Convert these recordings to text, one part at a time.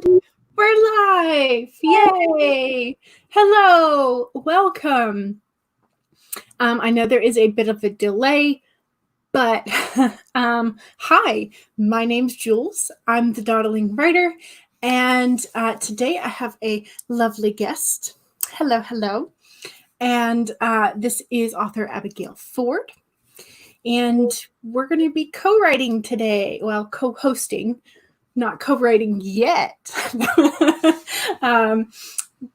And we're live! Yay! Hello! Welcome! I know there is a bit of a delay, but hi, my name's Jules. I'm the Dawdling writer, and today I have a lovely guest. Hello, hello. And this is author Abigail Ford. And we're going to be co-writing today. Well, co-hosting. Not co-writing yet.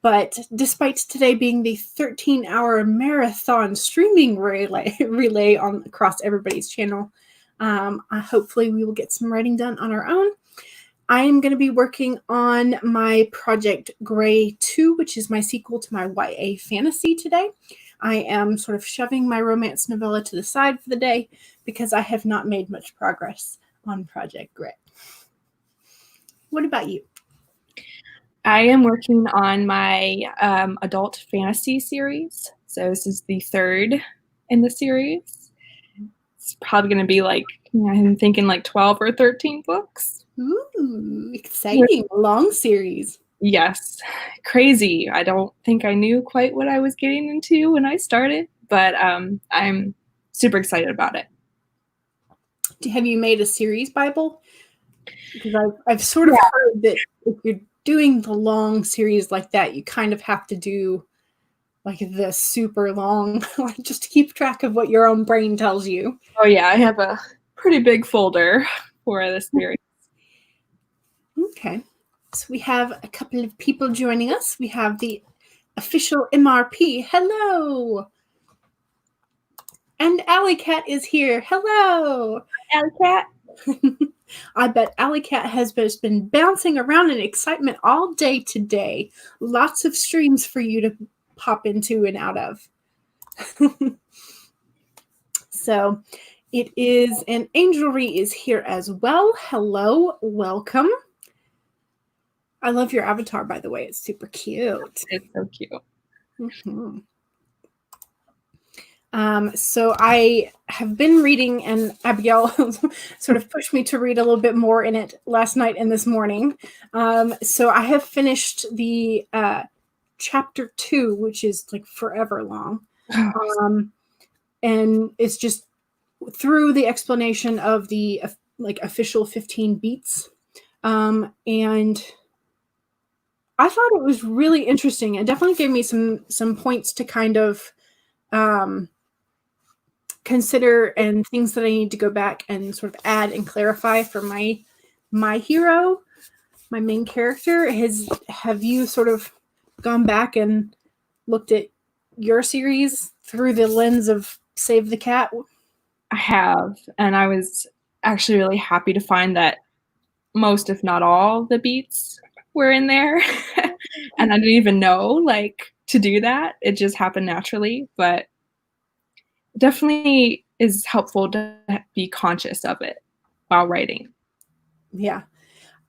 But despite today being the 13-hour marathon streaming relay on across everybody's channel, hopefully we will get some writing done on our own. I am going to be working on my Project Gray 2, which is my sequel to my YA fantasy today. I am sort of shoving my romance novella to the side for the day because I have not made much progress on Project Gray. What about you? I am working on my adult fantasy series. So this is the third in the series. It's probably going to be like, I'm thinking like 12 or 13 books. Ooh, exciting. A long series. Yes. Crazy. I don't think I knew quite what I was getting into when I started, but I'm super excited about it. Have you made a series Bible? Because I've sort of heard that if you're doing the long series like that, you kind of have to do like the super long, just to keep track of what your own brain tells you. Oh yeah, I have a pretty big folder for this series. Okay. So we have a couple of people joining us. We have the official MRP. Hello. And Alley Cat is here. Hello. Alley Cat. I bet Alley Cat has been bouncing around in excitement all day today. Lots of streams for you to pop into and out of. So it is, and Angelry is here as well. Hello, welcome. I love your avatar, by the way. It's super cute. It's so cute. Mm-hmm. So I have been reading, and Abigail sort of pushed me to read a little bit more in it last night and this morning. So I have finished the chapter 2, which is like forever long. And it's just through the explanation of the like official 15 beats. And I thought it was really interesting. It definitely gave me some points to kind of consider and things that I need to go back and sort of add and clarify for my hero, my main character. Have you sort of gone back and looked at your series through the lens of Save the Cat? I have, and I was actually really happy to find that most, if not all, the beats were in there. And I didn't even know like to do that. It just happened naturally, but definitely is helpful to be conscious of it while writing. Yeah.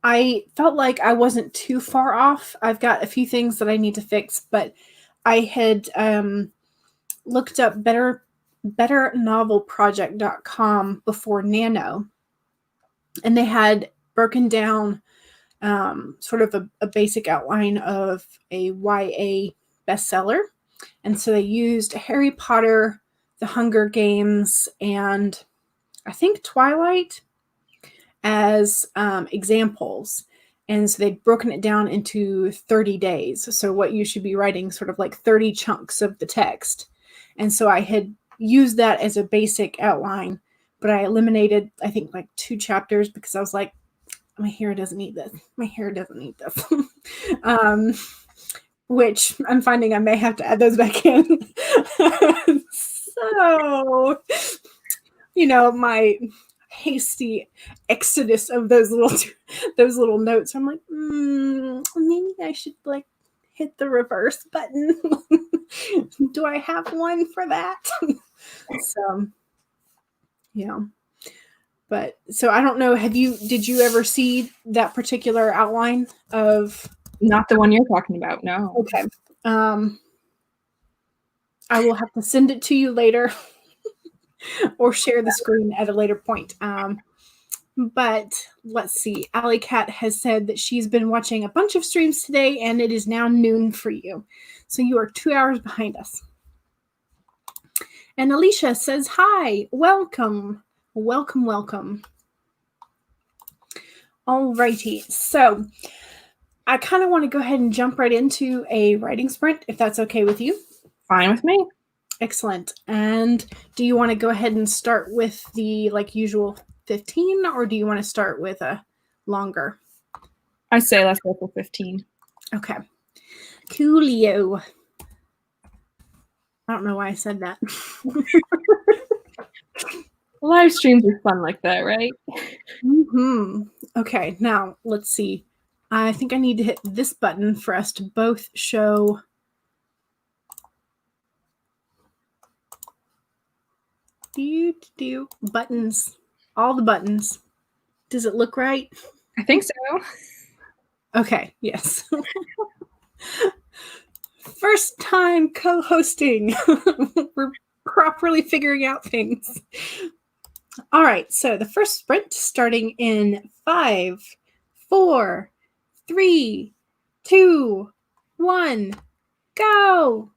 I felt like I wasn't too far off. I've got a few things that I need to fix, but I had looked up betternovelproject.com before Nano, and they had broken down sort of a basic outline of a YA bestseller. And so they used Harry Potter, The Hunger Games, and I think Twilight as examples. And so they'd broken it down into 30 days. So what you should be writing, sort of like 30 chunks of the text. And so I had used that as a basic outline, but I eliminated, I think, like 2 chapters because I was like, my hair doesn't need this. My hair doesn't need this. Which I'm finding I may have to add those back in. So, my hasty exodus of those little notes. I'm like, maybe I should like hit the reverse button. Do I have one for that? So, yeah. But so I don't know. Did you ever see that particular outline of? Not the one you're talking about. No. Okay. I will have to send it to you later or share the screen at a later point. But let's see. Alley Cat has said that she's been watching a bunch of streams today, and it is now noon for you. So you are 2 hours behind us. And Alicia says, hi, welcome. Welcome, welcome. Alrighty. So I kind of want to go ahead and jump right into a writing sprint, if that's okay with you. Fine with me. Excellent. And do you want to go ahead and start with the usual 15, or do you want to start with a longer? I say let's go for 15. Okay. Coolio. I don't know why I said that. Live streams are fun like that, right? Okay, now let's see. I think I need to hit this button for us to both show. Buttons. All the buttons. Does it look right? I think so. Okay, yes. First time co-hosting. We're properly figuring out things. All right, so the first sprint starting in 5, 4, 3, 2, 1, go!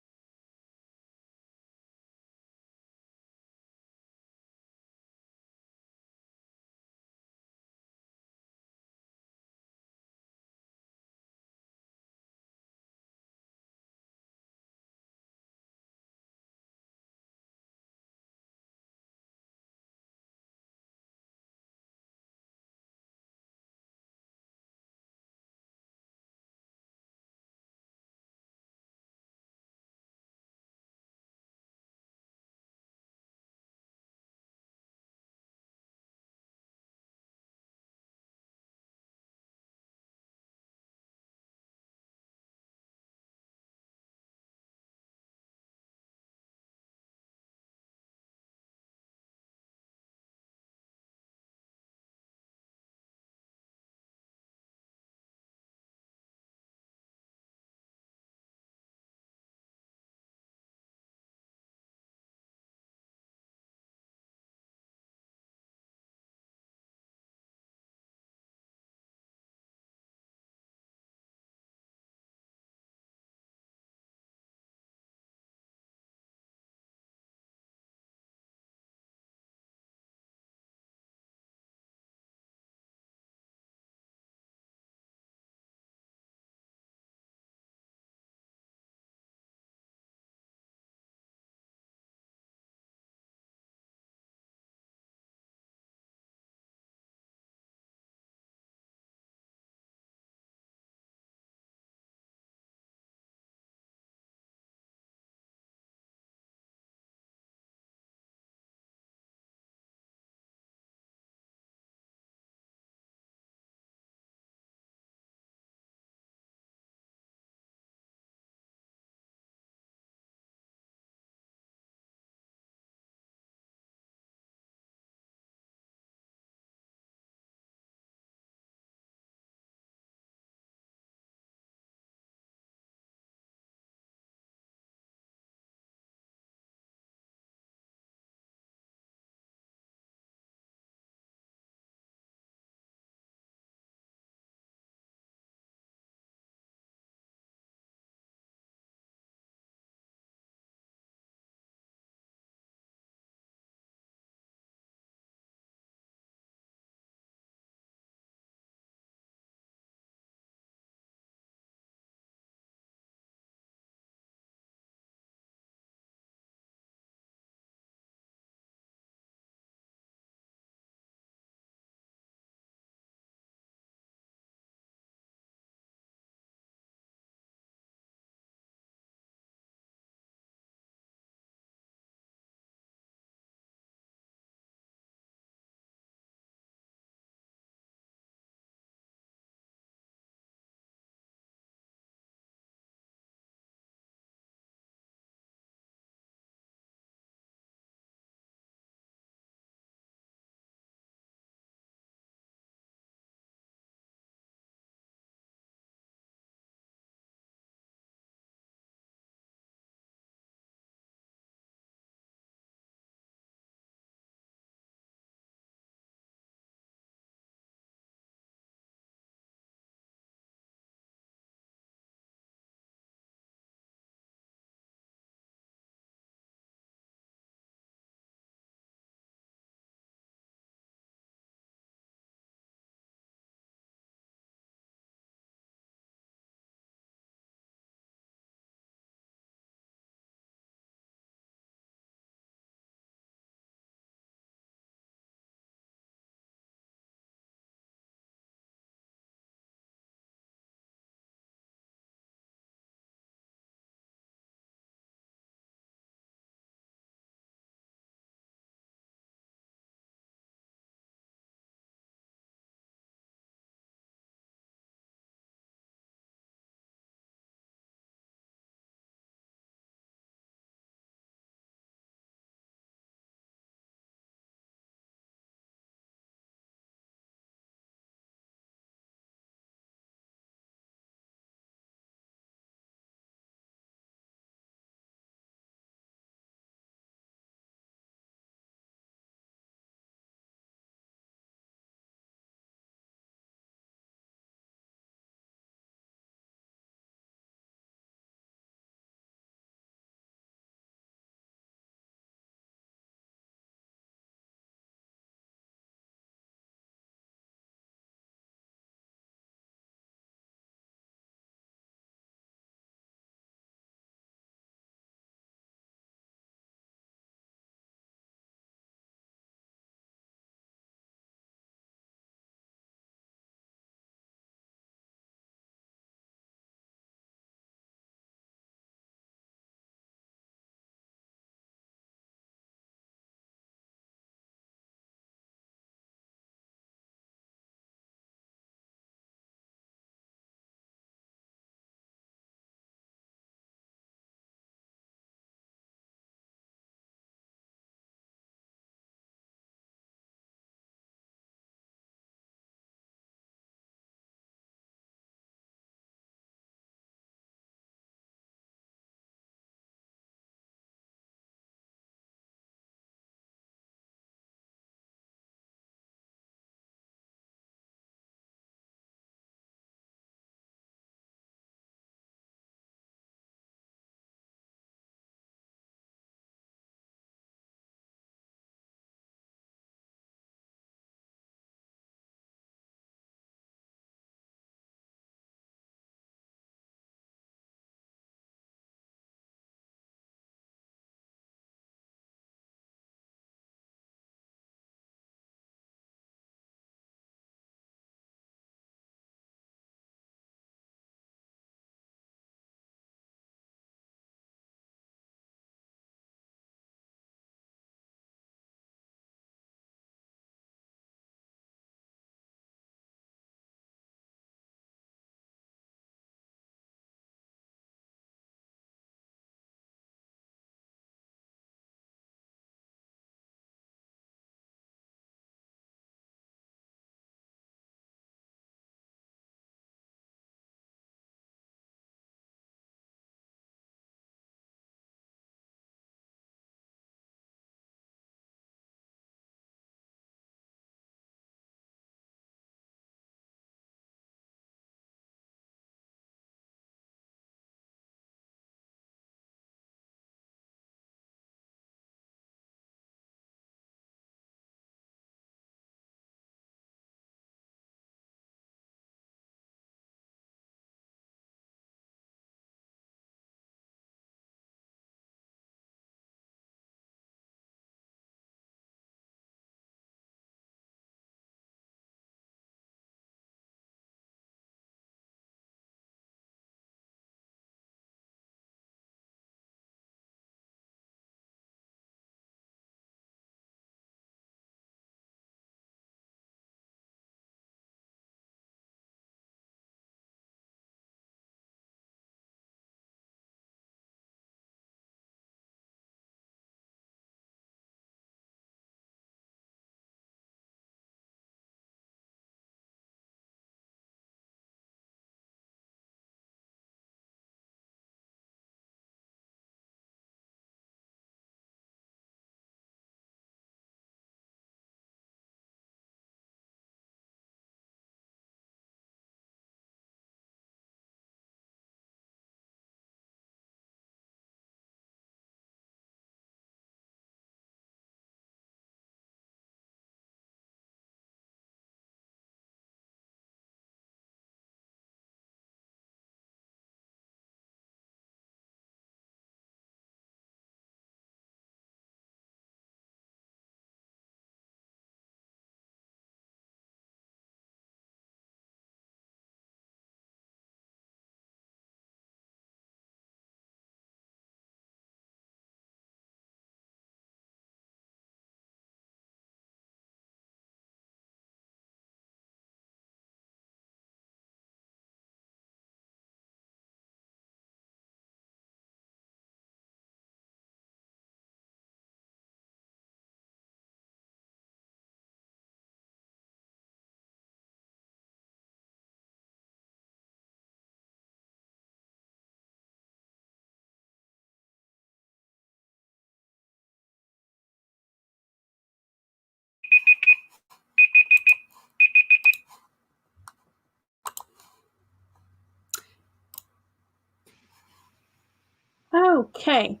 Okay.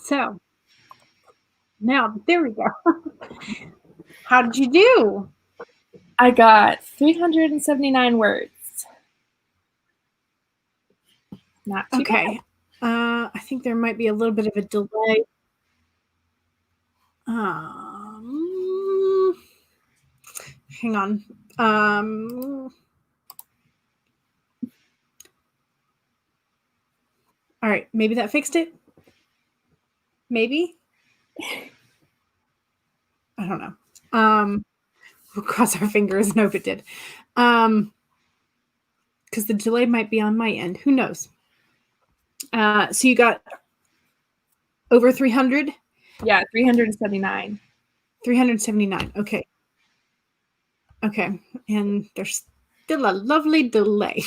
So now there we go. How did you do? I got 379 words. Not too Okay. I think there might be a little bit of a delay. Hang on. All right. Maybe that fixed it. Maybe. I don't know. We'll cross our fingers and hope it did. Because the delay might be on my end. Who knows? So you got over 300? Yeah, 379. 379. Okay. Okay. And there's still a lovely delay.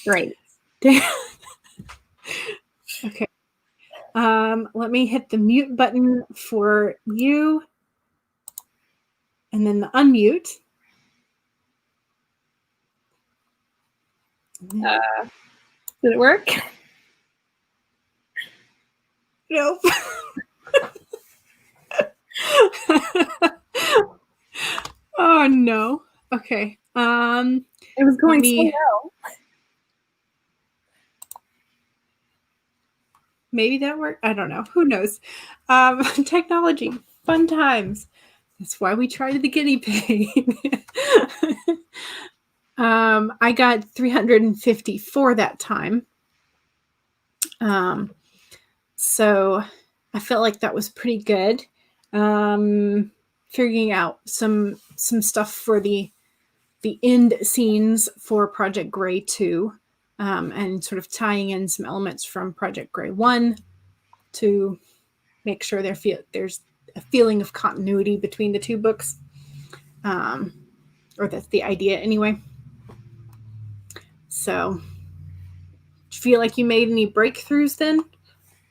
Great. Okay. Let me hit the mute button for you. And then the unmute. Did it work? Nope. Oh no. Okay. It was going so well. Maybe that worked. I don't know. Who knows? Technology, fun times. That's why we tried the guinea pig. I got 354 that time. So I felt like that was pretty good. Figuring out some stuff for the end scenes for Project Gray 2, and sort of tying in some elements from Project Gray 1 to make sure there's a feeling of continuity between the two books, or that's the idea anyway. So, do you feel like you made any breakthroughs then?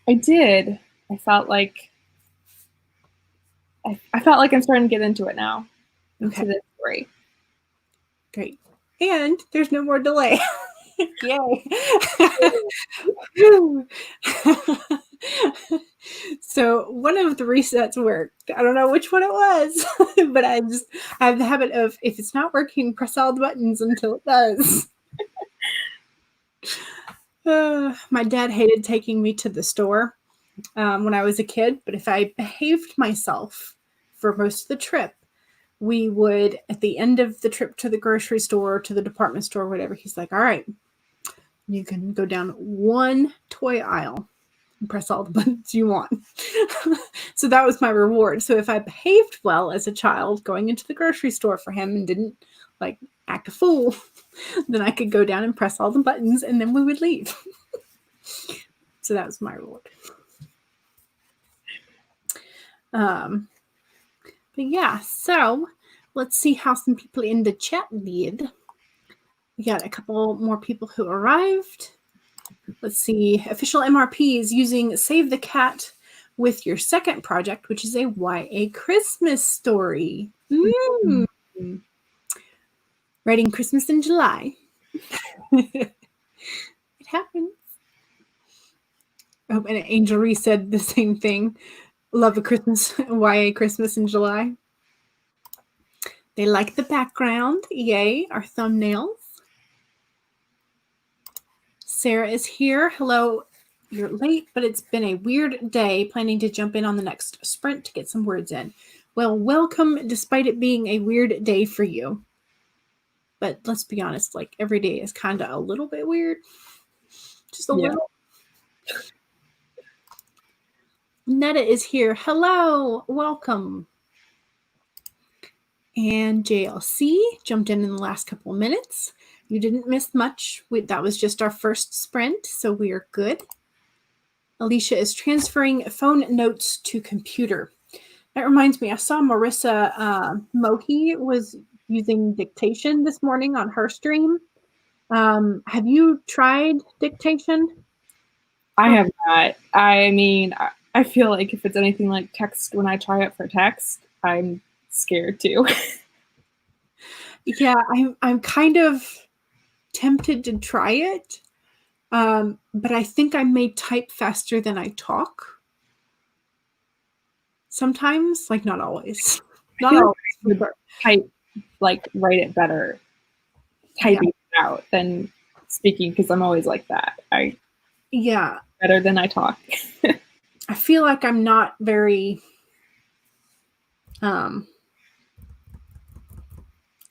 I did. I felt like I'm starting to get into it now. Okay. Into this story. Great. And there's no more delay. Yay. So one of the resets worked. I don't know which one it was, but I have the habit of, if it's not working, press all the buttons until it does. My dad hated taking me to the store when I was a kid, but if I behaved myself for most of the trip, we would, at the end of the trip to the grocery store, or to the department store, or whatever, he's like, all right, you can go down one toy aisle and press all the buttons you want. So that was my reward. So if I behaved well as a child going into the grocery store for him and didn't like act a fool, then I could go down and press all the buttons and then we would leave. So that was my reward. But yeah, so let's see how some people in the chat did. We got a couple more people who arrived. Let's see. Official MRPs using Save the Cat with your second project, which is a YA Christmas story. Mm-hmm. Writing Christmas in July. It happens. Oh, and Angel Ree said the same thing. Love a Christmas, YA Christmas in July. They like the background. Yay, our thumbnails. Sarah is here. Hello. You're late, but it's been a weird day. Planning to jump in on the next sprint to get some words in. Well, welcome, despite it being a weird day for you. But let's be honest, like every day is kind of a little bit weird. Just a little. Netta is here. Hello. Welcome. And JLC jumped in the last couple of minutes. You didn't miss much. That was just our first sprint, so we are good. Alicia is transferring phone notes to computer. That reminds me, I saw Marissa Mohi was using dictation this morning on her stream. Have you tried dictation? I have not. I mean, I feel like if it's anything like text, when I try it for text, I'm scared too. Yeah, I'm kind of tempted to try it, But I think I may type faster than I talk. Sometimes, like not always. Not always. Like type, like write it better, typing it out than speaking, because I'm always like that. Yeah. Better than I talk. I feel like I'm not very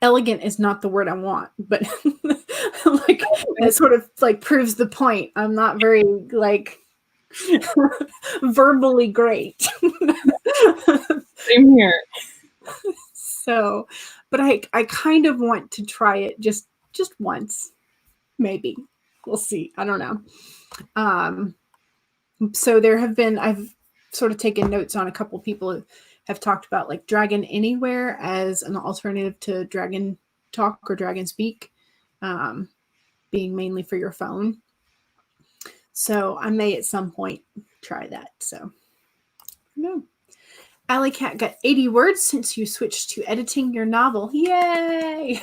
elegant is not the word I want, but like it sort of like proves the point. I'm not very like verbally great. Same here. So, but I kind of want to try it just once, maybe. We'll see. I don't know. So there have been, I've sort of taken notes on a couple people who have talked about like Dragon Anywhere as an alternative to Dragon Talk or Dragon Speak, being mainly for your phone. So I may at some point try that. So no. Alley Cat got 80 words since you switched to editing your novel. Yay!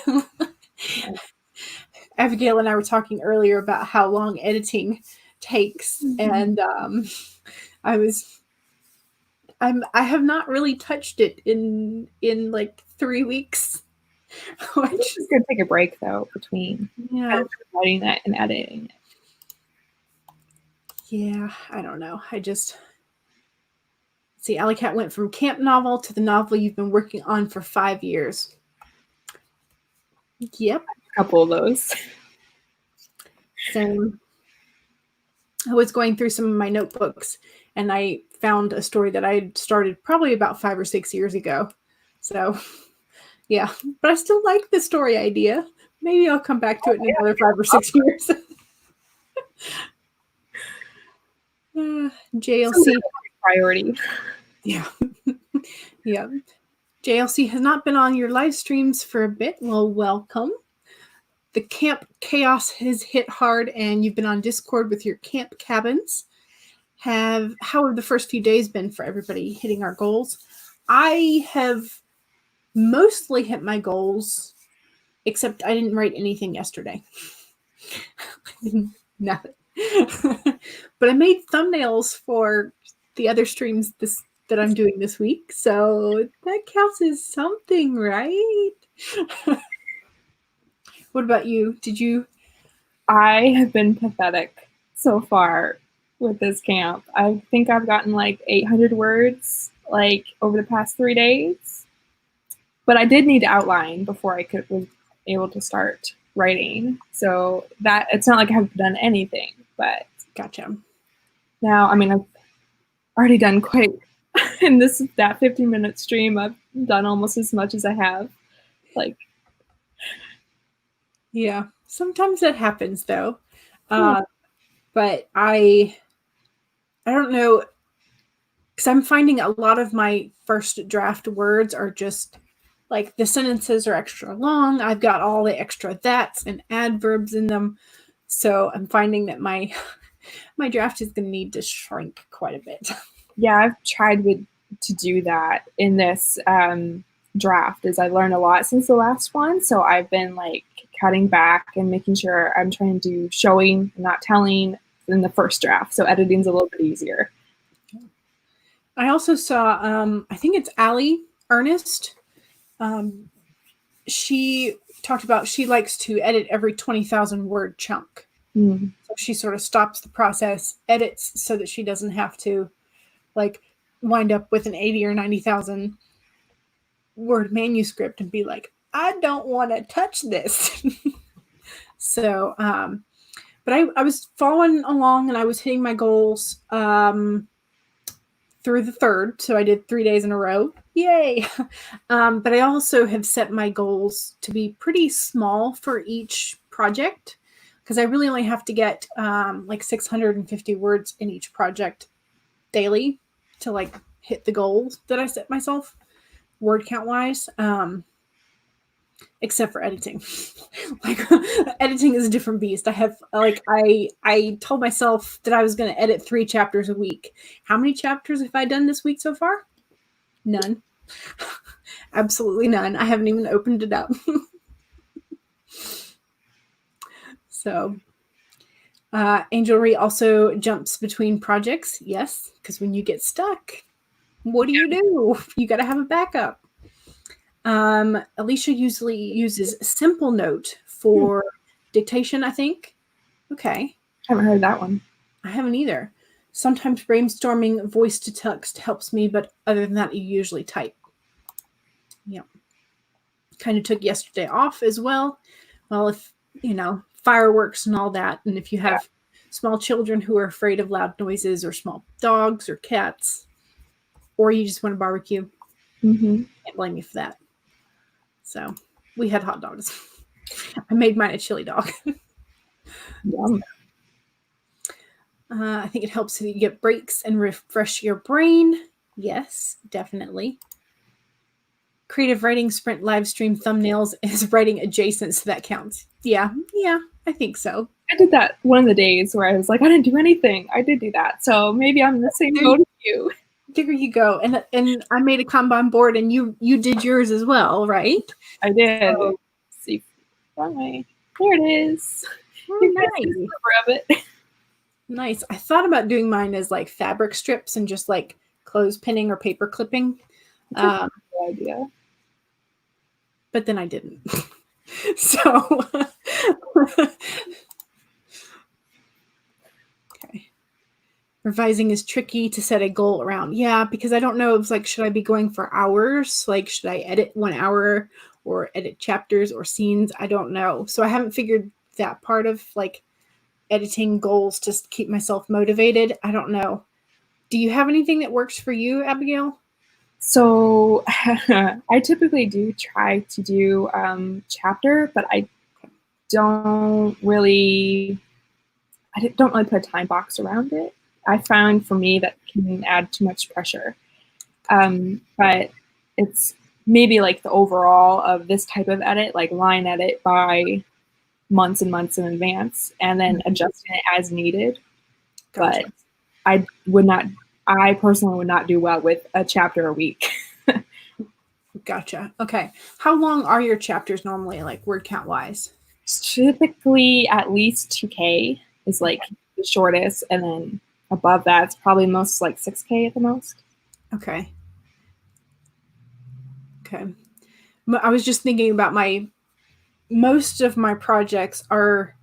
Abigail and I were talking earlier about how long editing takes, and I have not really touched it in like 3 weeks. Which is good to take a break though between writing that and editing it. Yeah, I don't know. See, Alley Cat went from camp novel to the novel you've been working on for 5 years. Yep. A couple of those. Same. I was going through some of my notebooks and I found a story that I had started probably about 5 or 6 years ago. So, yeah. But I still like the story idea. Maybe I'll come back to it in another 5 or 6 years. JLC. Priority. Yeah. Yeah. JLC has not been on your live streams for a bit. Well, welcome. The camp chaos has hit hard and you've been on Discord with your camp cabins. How have the first few days been for everybody hitting our goals? I have mostly hit my goals, except I didn't write anything yesterday. Nothing. But I made thumbnails for the other streams that I'm doing this week, so that counts as something, right? What about you? I have been pathetic so far with this camp. I think I've gotten like 800 words like over the past 3 days. But I did need to outline before I was able to start writing. So that it's not like I haven't done anything, but gotcha. Now, I mean, I've already done quite in that 15-minute stream. I've done almost as much as I have. Like, yeah, sometimes that happens though. But I don't know, because I'm finding a lot of my first draft words are just like the sentences are extra long. I've got all the extra that's and adverbs in them. So I'm finding that my draft is going to need to shrink quite a bit. Yeah, I've tried to do that in this draft as I learned a lot since the last one. So I've been like cutting back and making sure I'm trying to do showing, not telling in the first draft. So editing's a little bit easier. I also saw, I think it's Allie Ernest. She talked about she likes to edit every 20,000 word chunk. So she sort of stops the process, edits so that she doesn't have to like wind up with an 80 or 90,000 word manuscript and be like, I don't want to touch this. So, but I was following along and I was hitting my goals through the 3rd. So I did 3 days in a row. Yay. But I also have set my goals to be pretty small for each project because I really only have to get like 650 words in each project daily to like hit the goals that I set myself word count wise. Except for editing. Like editing is a different beast. I have like I told myself that I was going to edit 3 chapters a week. How many chapters have I done this week so far? None. Absolutely none. I haven't even opened it up. So Angelry also jumps between projects. Yes, because when you get stuck, what do? You got to have a backup. Alicia usually uses Simple Note for dictation, I think. Okay. Haven't heard that one. I haven't either. Sometimes brainstorming voice to text helps me, but other than that, you usually type. Yeah. Kind of took yesterday off as well. Well, if, fireworks and all that, and if you have small children who are afraid of loud noises or small dogs or cats, or you just want to barbecue, can't blame you for that. So we had hot dogs. I made mine a chili dog. Yum. I think it helps if you get breaks and refresh your brain. Yes, definitely. Creative writing sprint live stream thumbnails is writing adjacent, so that counts. Yeah, I think so. I did that one of the days where I was like, I didn't do anything. I did do that. So maybe I'm in the same boat as you. There you go. And I made a Kanban board, and you did yours as well, right? I did. So, let's see, wrong way. There it is. Nice. Of it. Nice. I thought about doing mine as like fabric strips and just like clothes pinning or paper clipping. That's a good idea. But then I didn't. So okay. Revising is tricky to set a goal around. Yeah, because I don't know if like, should I be going for hours? Like, should I edit 1 hour or edit chapters or scenes? I don't know. So I haven't figured that part of like editing goals to keep myself motivated. I don't know. Do you have anything that works for you, Abigail? So I typically do try to do chapter, but I don't really put a time box around it. I found for me that can add too much pressure. But it's maybe like the overall of this type of edit, like line edit by months and months in advance, and then adjusting it as needed. Gotcha. But I personally would not do well with a chapter a week. Gotcha. Okay. How long are your chapters normally, like word count wise? Typically at least 2K is like the shortest, and then above that it's probably most like 6K at the most. Okay. Okay. I was just thinking about most of my projects are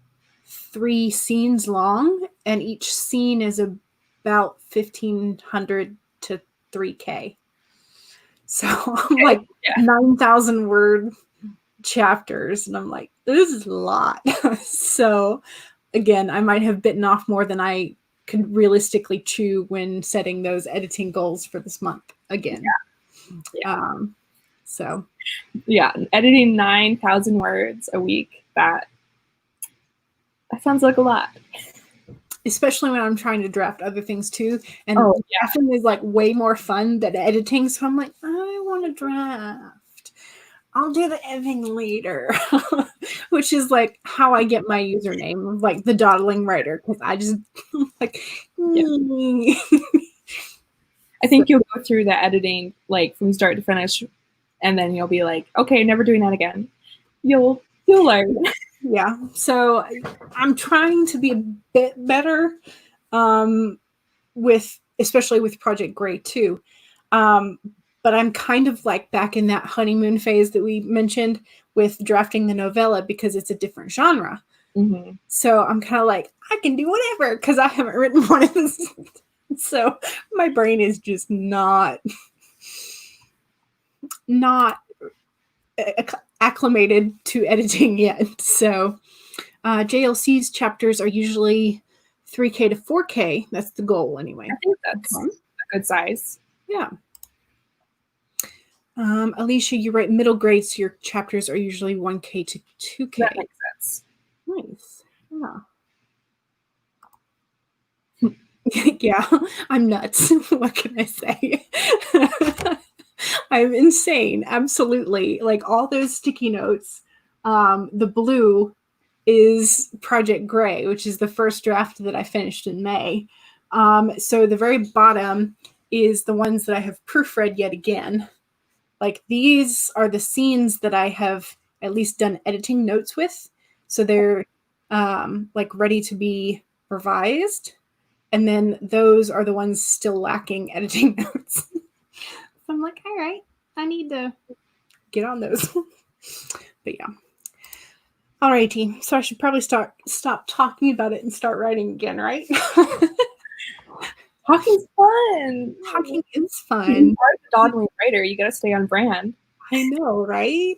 3 scenes long, and each scene is about 1,500 to 3K. So I'm like 9,000 word chapters, and I'm like, this is a lot. So again, I might have bitten off more than I could realistically chew when setting those editing goals for this month again. So yeah, editing 9,000 words a week, that sounds like a lot. Especially when I'm trying to draft other things too. And drafting is like way more fun than editing. So I'm like, I want to draft. I'll do the editing later. Which is like how I get my username, like the Dawdling writer, because I just like I think you'll go through the editing like from start to finish, and then you'll be like, okay, never doing that again. You'll learn. Yeah. So I'm trying to be a bit better especially with Project Gray too. But I'm kind of like back in that honeymoon phase that we mentioned with drafting the novella, because it's a different genre. Mm-hmm. So I'm kind of like, I can do whatever because I haven't written one of this. So my brain is just not acclimated to editing yet. So JLC's chapters are usually 3K to 4K. That's the goal anyway. I think that's a good size. Yeah. Alicia, you write middle grade, so your chapters are usually 1K to 2K. That makes sense. Nice. Yeah. Yeah, I'm nuts. What can I say? I'm insane. Absolutely. Like all those sticky notes. The blue is Project Gray, which is the first draft that I finished in May. So the very bottom is the ones that I have proofread yet again. Like these are the scenes that I have at least done editing notes with. So they're like ready to be revised, and then those are the ones still lacking editing notes. So I'm like, all right, I need to get on those. But yeah. Alrighty, so I should probably stop talking about it and start writing again, right? Talking's fun. Talking is You fun. are a dawdling writer. You got to stay on brand. I know, right?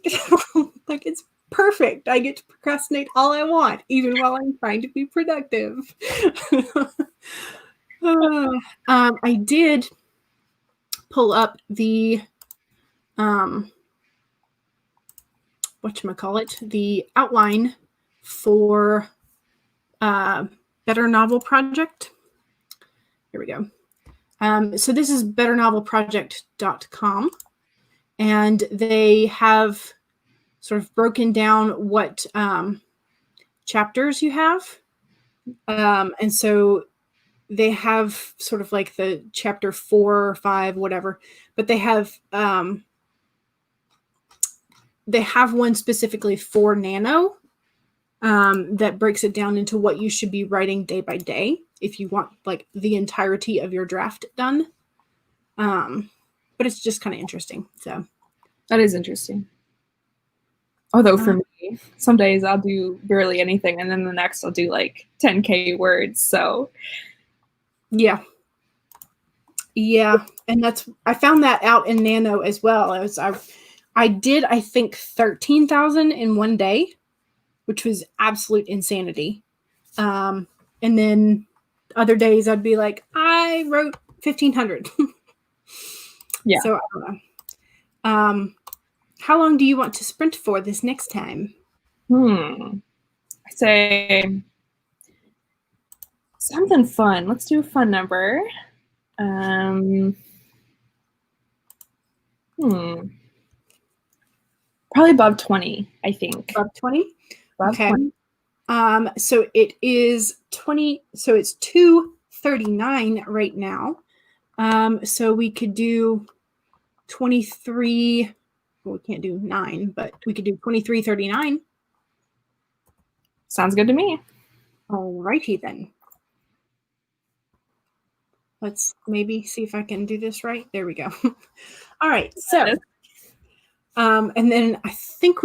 Like, it's perfect. I get to procrastinate all I want, even while I'm trying to be productive. I did pull up the whatchamacallit, the outline for Better Novel Project. Here we go. So this is betternovelproject.com, and they have sort of broken down what chapters you have. And so they have sort of like the chapter 4 or 5, whatever, but they have one specifically for Nano that breaks it down into what you should be writing day by day if you want like the entirety of your draft done. But it's just kind of interesting. So that is interesting. Although for me, some days I'll do barely anything, and then the next I'll do like 10K words. So yeah, and I found that out in Nano as well. I did, I think, 13,000 in one day, which was absolute insanity. And then other days I'd be like, I wrote 1,500. yeah. So I don't know. How long do you want to sprint for this next time? I say something fun. Let's do a fun number. Probably above 20, I think. Above 20? Above Okay. 20. So it is 20. So it's 2:39 right now. So we could do 23. Well, we can't do 9, but we could do 23:39. Sounds good to me. Alrighty then. Let's maybe see if I can do this right. There we go. All right. So, and then I think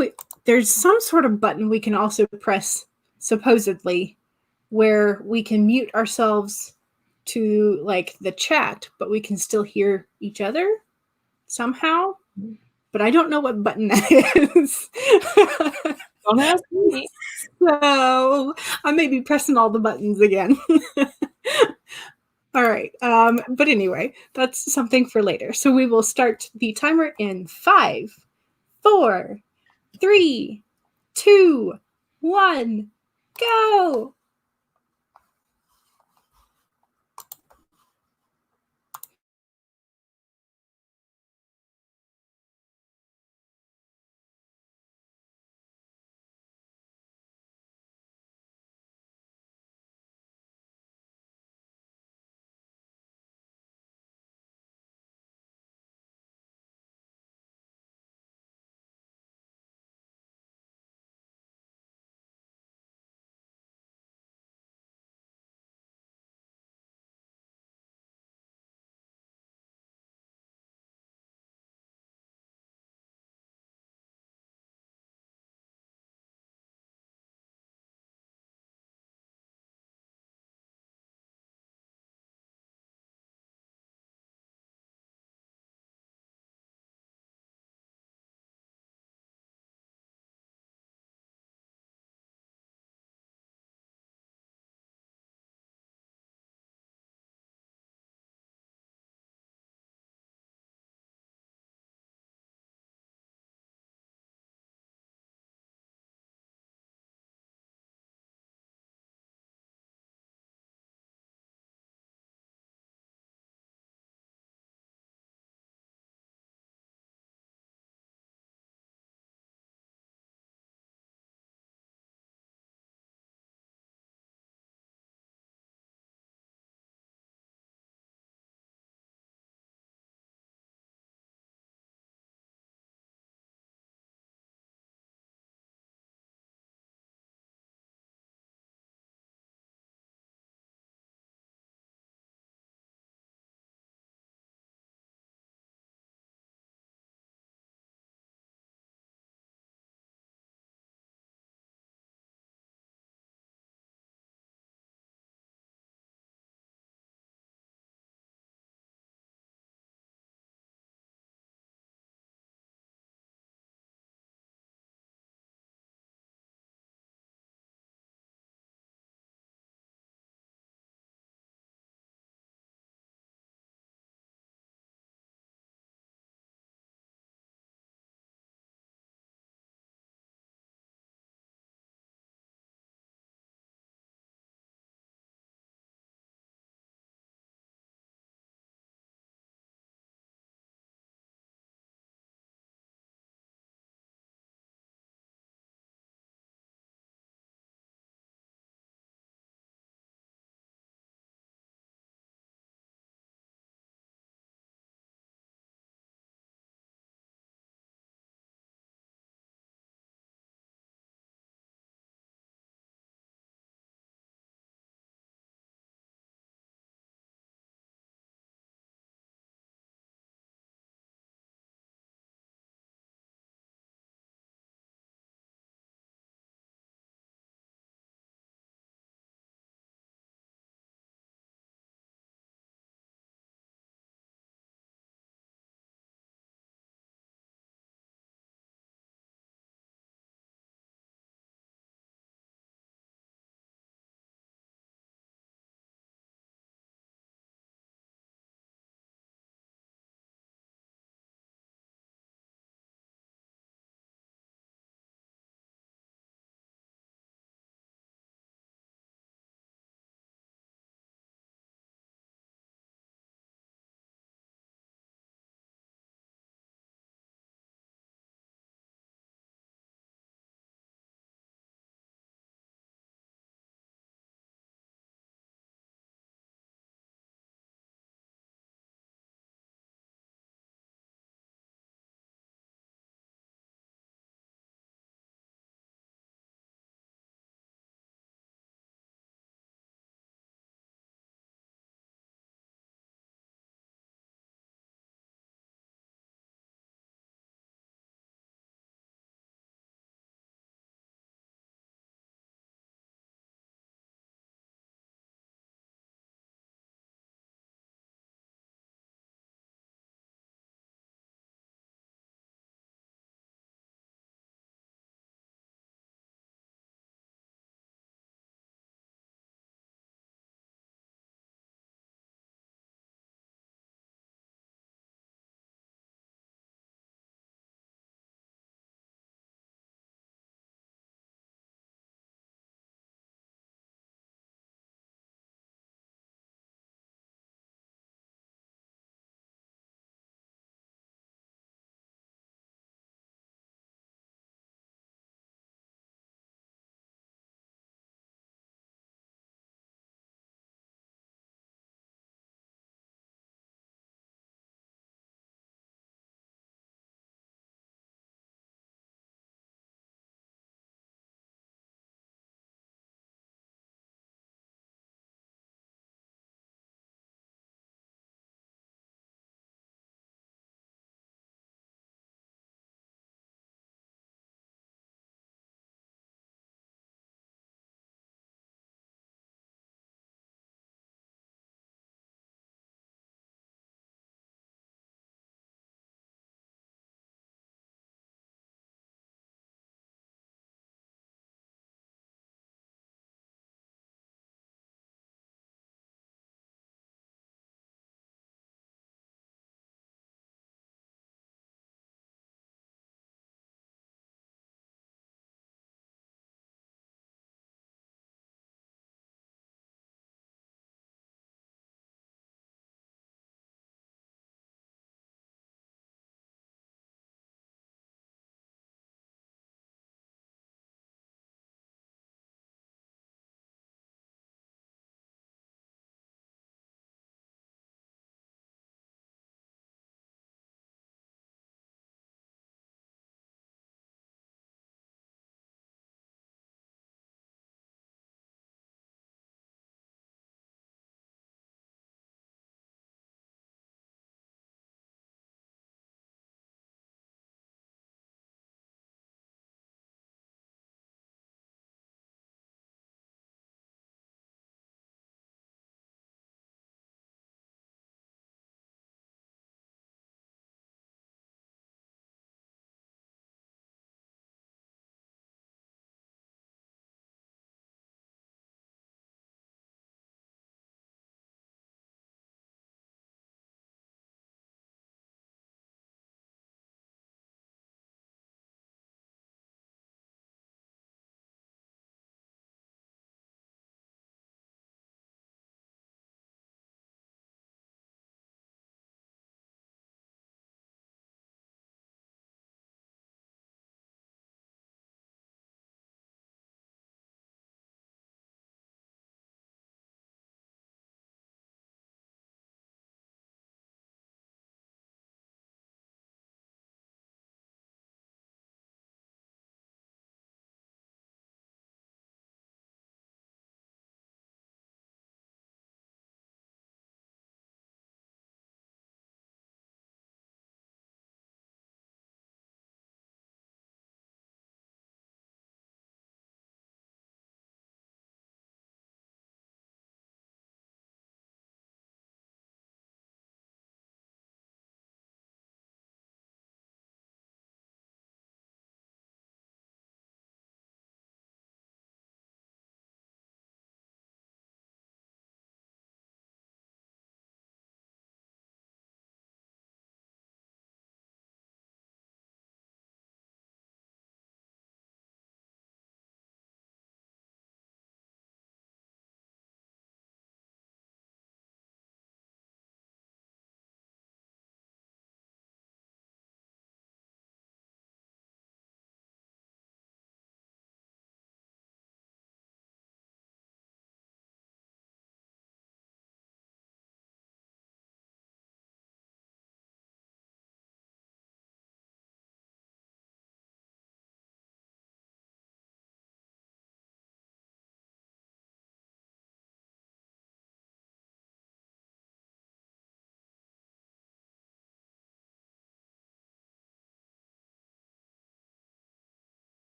there's some sort of button we can also press, supposedly, where we can mute ourselves to like the chat, but we can still hear each other somehow. But I don't know what button that is. Don't ask me. So I may be pressing all the buttons again. All right. But anyway, that's something for later. So we will start the timer in 5, 4, 3, 2, 1, go.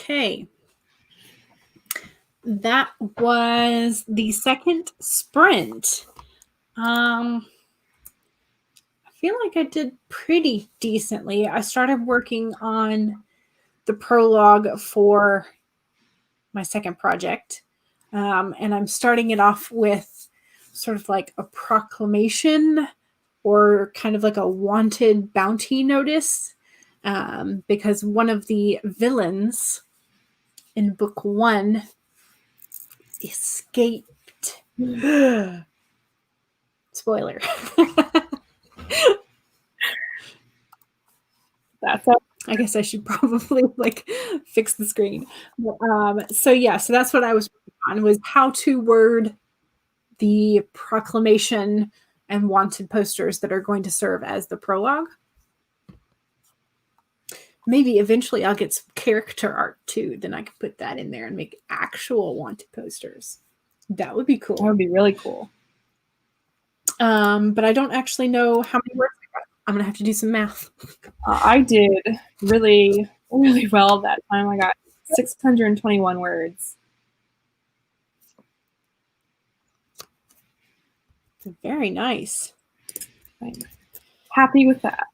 Okay. That was the second sprint. I feel like I did pretty decently. I started working on the prologue for my second project. And I'm starting it off with sort of like a proclamation or kind of like a wanted bounty notice, because one of the villains in book 1 escaped. Spoiler. That's all. I guess I should probably like fix the screen. So that's what I was working on, was how to word the proclamation and wanted posters that are going to serve as the prologue. Maybe eventually I'll get some character art too. Then I can put that in there and make actual wanted posters. That would be cool. That would be really cool. But I don't actually know how many words I got. I'm going to have to do some math. I did really, really well that time. I got 621 words. Very nice. I'm happy with that.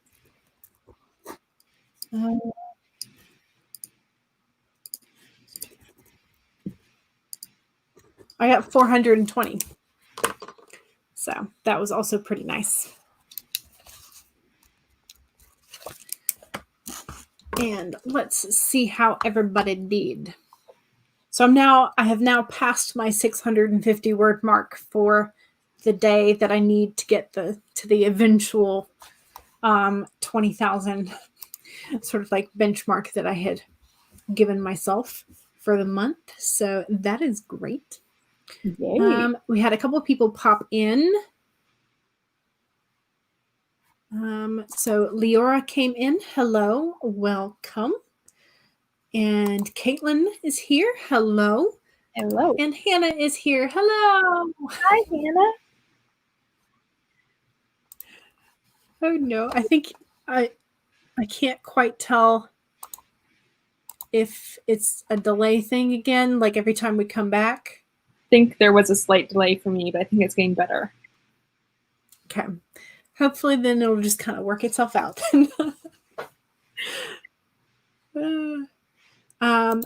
I got 420. So that was also pretty nice. And let's see how everybody did. So I have now passed my 650 word mark for the day that I need to get to the eventual 20,000 sort of like benchmark that I had given myself for the month. So that is great. Yay. We had a couple of people pop in. So Leora came in. Hello, welcome. And Caitlin is here. Hello. Hello. And Hannah is here. Hello. Hi, Hannah. Oh no, I think I can't quite tell if it's a delay thing again, like every time we come back. I think there was a slight delay for me, but I think it's getting better. Okay. Hopefully then it'll just kind of work itself out.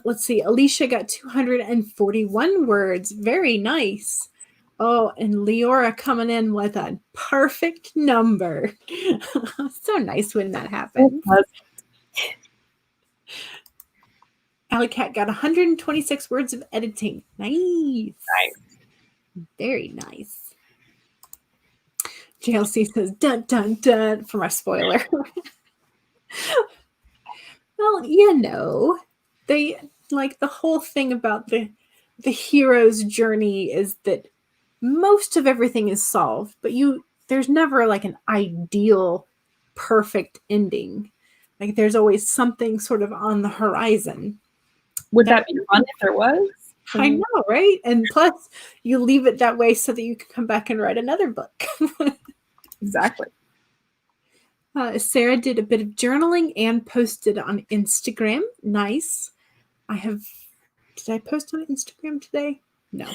Let's see. Alicia got 241 words. Very nice. Oh, and Leora coming in with a perfect number. So nice when that happens. Alicat got 126 words of editing. Nice. Nice. Very nice. JLC says, dun, dun, dun, for my spoiler. Well, they like the whole thing about the hero's journey is that most of everything is solved, but there's never like an ideal, perfect ending. Like there's always something sort of on the horizon. Would that be fun if there was? I know, right? And plus, you leave it that way so that you can come back and write another book. Exactly. Sarah did a bit of journaling and posted on Instagram. Nice. Did I post on Instagram today? No.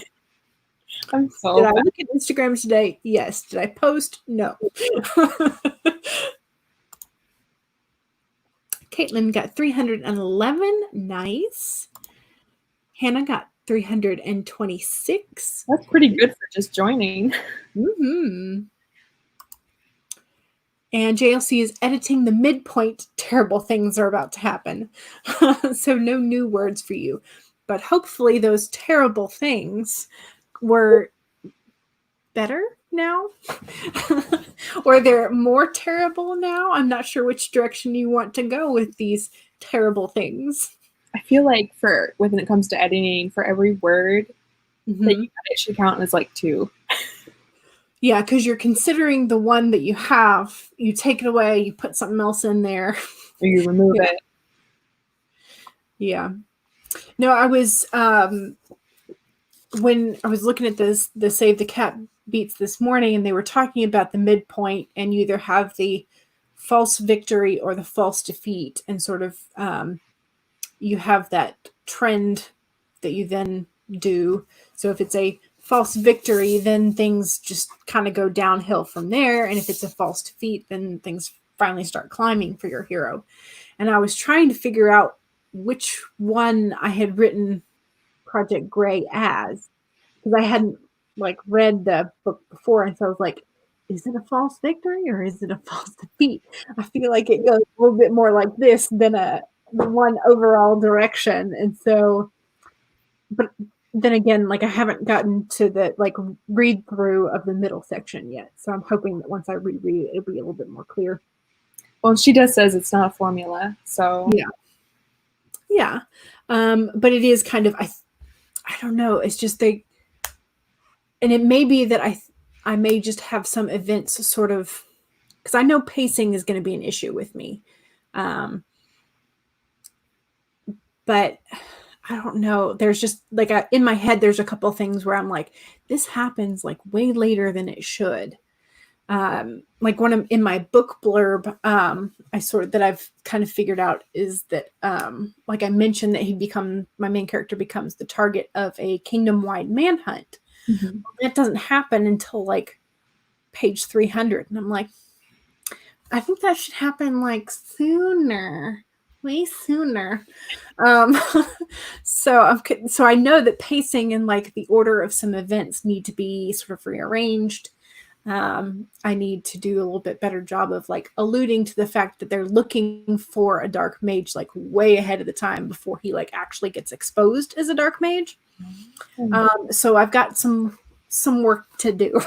I'm so Did I look at Instagram today? Yes. Did I post? No. Caitlin got 311. Nice. Hannah got 326. That's pretty good for just joining. Mm-hmm. And JLC is editing the midpoint. Terrible things are about to happen. So no new words for you. But hopefully those terrible things were better now. Or they're more terrible now. I'm not sure which direction you want to go with these terrible things. I feel like when it comes to editing, for every word that you edit should count as like 2. Yeah, because you're considering the one that you have, you take it away, you put something else in there. Or you remove it. Yeah. No, I was, when I was looking at the Save the Cat beats this morning, and they were talking about the midpoint, and you either have the false victory or the false defeat, and sort of you have that trend that you then do. So if it's a false victory, then things just kind of go downhill from there. And if it's a false defeat, then things finally start climbing for your hero. And I was trying to figure out which one I had written Project Gray as, because I hadn't like read the book before. And so I was like, is it a false victory or is it a false defeat? I feel like it goes a little bit more like this than the one overall direction. And so, but then again, like I haven't gotten to the like read through of the middle section yet. So I'm hoping that once I reread it, it'll be a little bit more clear. Well, she does says it's not a formula, so yeah. But it is kind of I don't know. It's just and it may be that I may just have some events sort of, because I know pacing is going to be an issue with me, but I don't know. There's just like in my head, there's a couple things where I'm like, this happens like way later than it should. Like in my book blurb, that I've kind of figured out is that, like I mentioned that my main character becomes the target of a kingdom-wide manhunt. Mm-hmm. That doesn't happen until like page 300. And I'm like, I think that should happen like sooner, way sooner. So I know that pacing and like the order of some events need to be sort of rearranged. I need to do a little bit better job of like alluding to the fact that they're looking for a dark mage like way ahead of the time before he like actually gets exposed as a dark mage. Mm-hmm. So I've got some work to do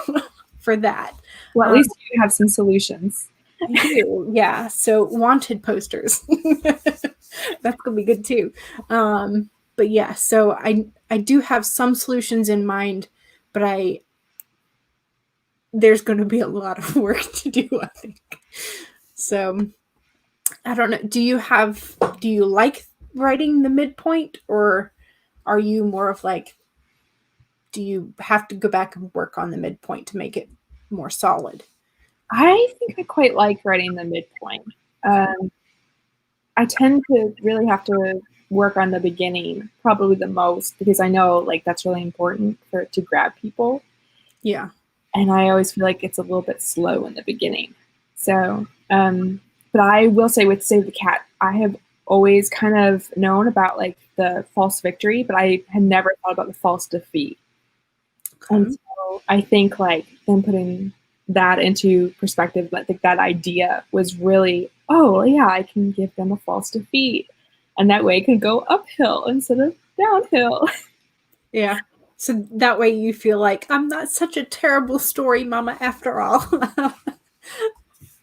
for that. Well, at least you have some solutions. I do, yeah. So wanted posters. That's gonna be good too. But yeah, so I do have some solutions in mind, but there's going to be a lot of work to do, I think. So I don't know. Do you like writing the midpoint, or are you more of like, do you have to go back and work on the midpoint to make it more solid? I think I quite like writing the midpoint. I tend to really have to work on the beginning probably the most, because I know like that's really important for it to grab people. Yeah. And I always feel like it's a little bit slow in the beginning. So, but I will say with Save the Cat, I have always kind of known about like the false victory, but I had never thought about the false defeat. Okay. And so I think like them putting that into perspective, like that idea was really, oh yeah, I can give them a false defeat. And that way it can go uphill instead of downhill. Yeah. So that way you feel like, I'm not such a terrible story mama after all.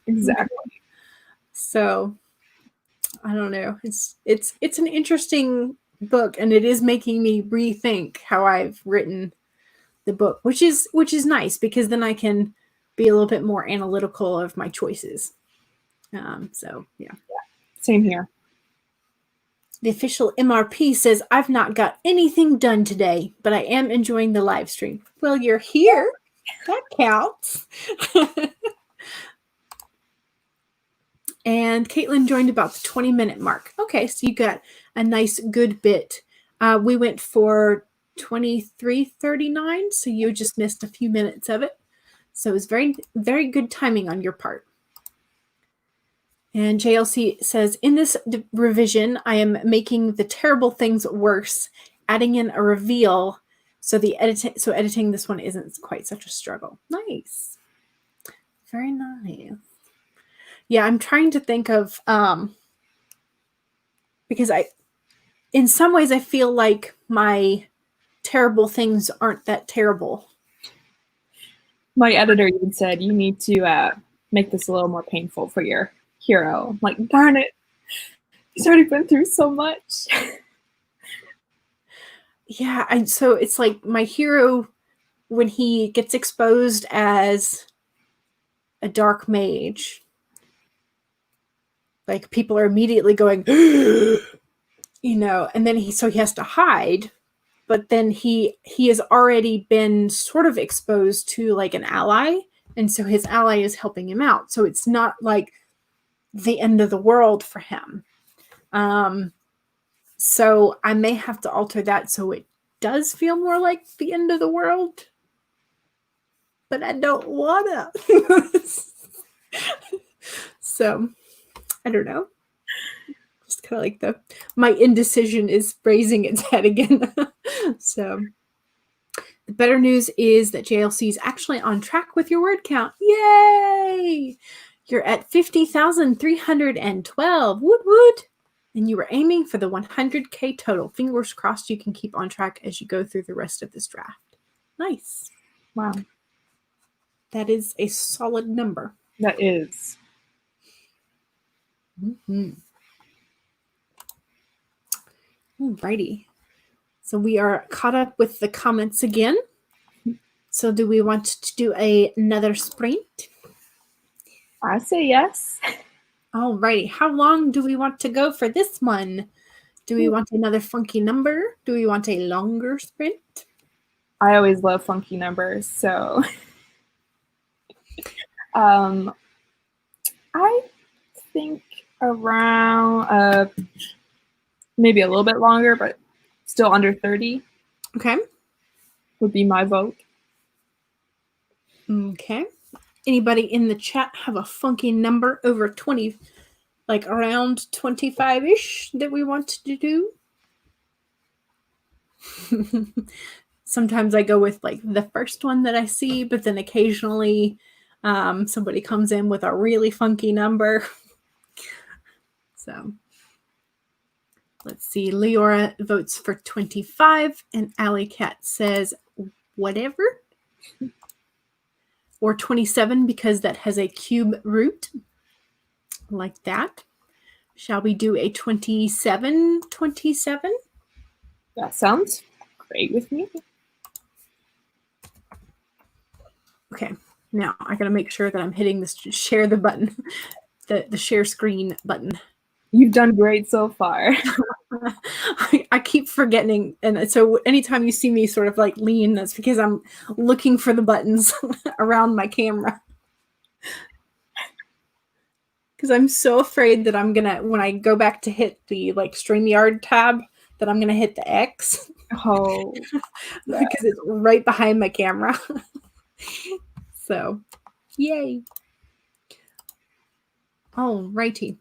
Exactly. So I don't know. It's an interesting book, and it is making me rethink how I've written the book, which is nice, because then I can be a little bit more analytical of my choices. So yeah. Same here. The official MRP says, I've not got anything done today, but I am enjoying the live stream. Well, you're here. That counts. And Caitlin joined about the 20-minute mark. Okay, so you got a nice good bit. We went for 23:39, so you just missed a few minutes of it. So it was very, very good timing on your part. And JLC says, in this revision, I am making the terrible things worse, adding in a reveal, so editing this one isn't quite such a struggle. Nice. Very nice. Yeah, I'm trying to think of, because in some ways I feel like my terrible things aren't that terrible. My editor even said, you need to make this a little more painful for your hero. I'm like, darn it, he's already been through so much. Yeah, so it's like my hero, when he gets exposed as a dark mage, like people are immediately going, and then he has to hide, but then he has already been sort of exposed to like an ally, and so his ally is helping him out. So it's not like the end of the world for him. So I may have to alter that so it does feel more like the end of the world. But I don't wanna. So I don't know. Just kind of like my indecision is raising its head again. So the better news is that JLC is actually on track with your word count. Yay! You're at 50,312. Woot woot! And you were aiming for the 100K total. Fingers crossed you can keep on track as you go through the rest of this draft. Nice. Wow. That is a solid number. That is. Mm-hmm. Alrighty. So we are caught up with the comments again. So do we want to do another sprint? I say yes. Alrighty. How long do we want to go for this one? Do we want another funky number? Do we want a longer sprint? I always love funky numbers, so I think around maybe a little bit longer, but still under 30. Okay. Would be my vote. Okay. Anybody in the chat have a funky number over 20, like around 25-ish that we want to do? Sometimes I go with like the first one that I see, but then occasionally somebody comes in with a really funky number. So let's see. Leora votes for 25 and Alley Cat says whatever. Or 27 because that has a cube root. Like that. Shall we do a 27? That sounds great with me. Okay, now I gotta make sure that I'm hitting this share the button, the share screen button. You've done great so far. I keep forgetting, and so anytime you see me sort of like lean, that's because I'm looking for the buttons around my camera. Because I'm so afraid that I'm gonna, when I go back to hit the like StreamYard tab, that I'm gonna hit the X. Oh, yeah. Because it's right behind my camera. So, yay. Alrighty.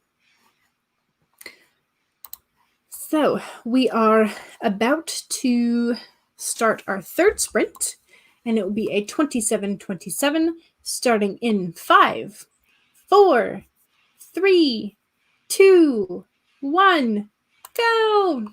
So we are about to start our third sprint, and it will be a 27-27 starting in 5, 4, 3, 2, 1, go!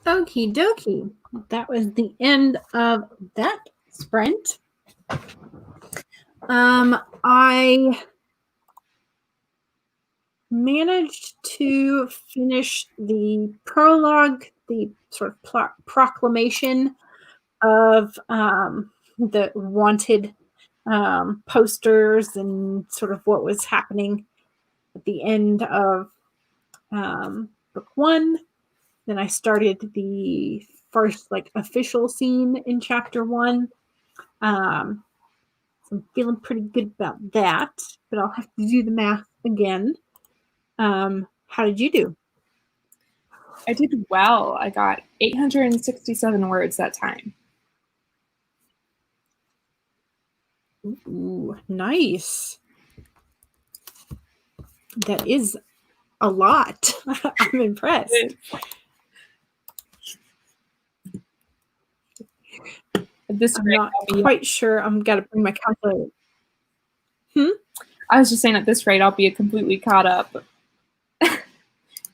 Okie dokie. That was the end of that sprint. I managed to finish the prologue, the sort of proclamation of the wanted posters and sort of what was happening at the end of book 1. Then I started the first official scene in chapter 1. So I'm feeling pretty good about that, but I'll have to do the math again. How did you do? I did well. I got 867 words that time. Ooh, nice. That is a lot. I'm impressed. At this I'm rate, not quite sure. I'm got to bring my calculator. I was just saying at this rate, I'll be completely caught up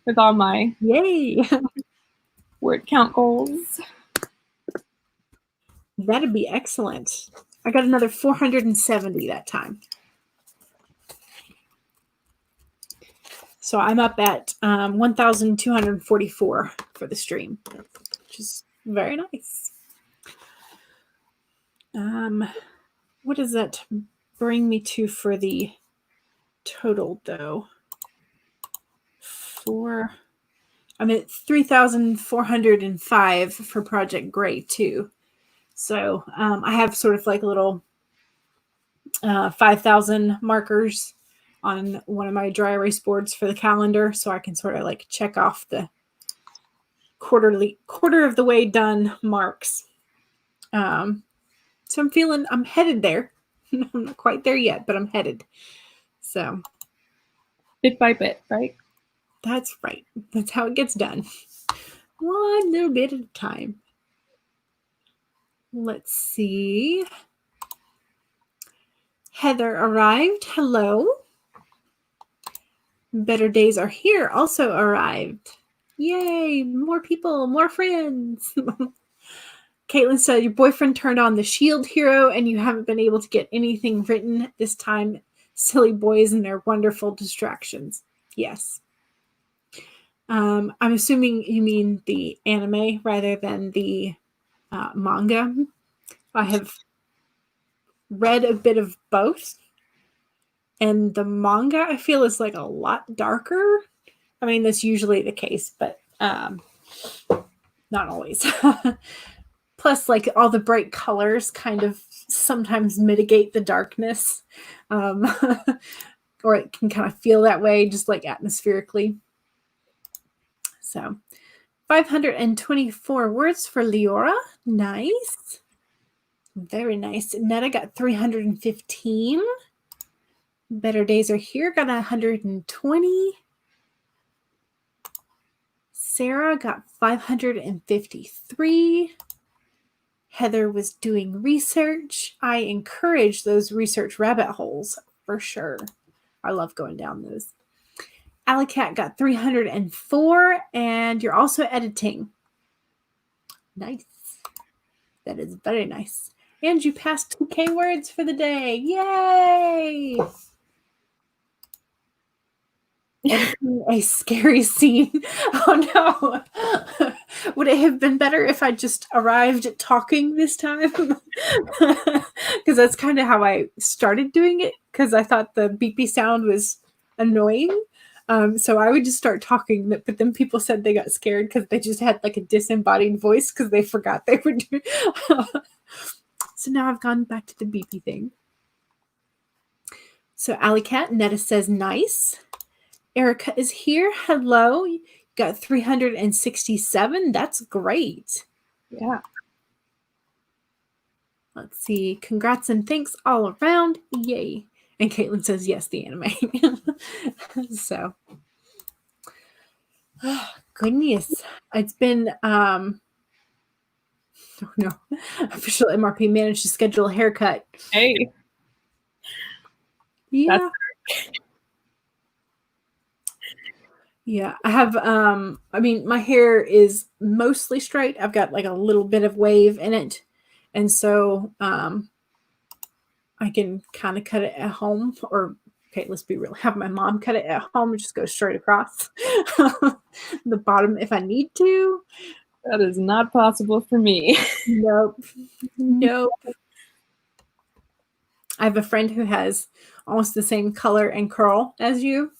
with all my Yay! word count goals. That'd be excellent. I got another 470 that time. So I'm up at 1,244 for the stream, which is very nice. What does that bring me to for the total, though? I'm at 3,405 for Project Gray, too. So I have sort of like a little 5,000 markers on one of my dry erase boards for the calendar, so I can sort of like check off the quarter of the way done marks. So I'm headed there. I'm not quite there yet, but I'm headed. So bit by bit, right? That's right. That's how it gets done. One little bit at a time. Let's see. Heather arrived. Hello. Better Days Are Here also arrived. Yay, more people, more friends. Caitlin said, your boyfriend turned on the shield hero and you haven't been able to get anything written this time. Silly boys and their wonderful distractions. Yes. I'm assuming you mean the anime rather than the manga. I have read a bit of both. And the manga, I feel, is like a lot darker. I mean, that's usually the case, but not always. Plus, like, all the bright colors kind of sometimes mitigate the darkness. Or it can kind of feel that way, just like atmospherically. So, 524 words for Leora. Nice. Very nice. Netta got 315. Better Days Are Here got 120. Sarah got 553. Heather was doing research. I encourage those research rabbit holes for sure. I love going down those. Alicat got 304, and you're also editing. Nice. That is very nice. And you passed 2K words for the day. Yay! Editing a scary scene. Oh no. Would it have been better if I just arrived talking this time? Because that's kind of how I started doing it, because I thought the beepy sound was annoying. So I would just start talking, but then people said they got scared because they just had like a disembodied voice because they forgot they were doing. So now I've gone back to the beepy thing. So Alicat, Netta says nice. Erica is here. Hello. You got 367. That's great. Yeah. Let's see. Congrats and thanks all around. Yay. And Caitlin says, yes, the anime. So, oh, goodness. It's been, oh no. Official MRP managed to schedule a haircut. Hey. Yeah. Yeah, I have, I mean, my hair is mostly straight. I've got like a little bit of wave in it. And so, I can kind of cut it at home, or okay, let's be real, have my mom cut it at home and just go straight across the bottom if I need to. That is not possible for me. Nope. Nope. I have a friend who has almost the same color and curl as you.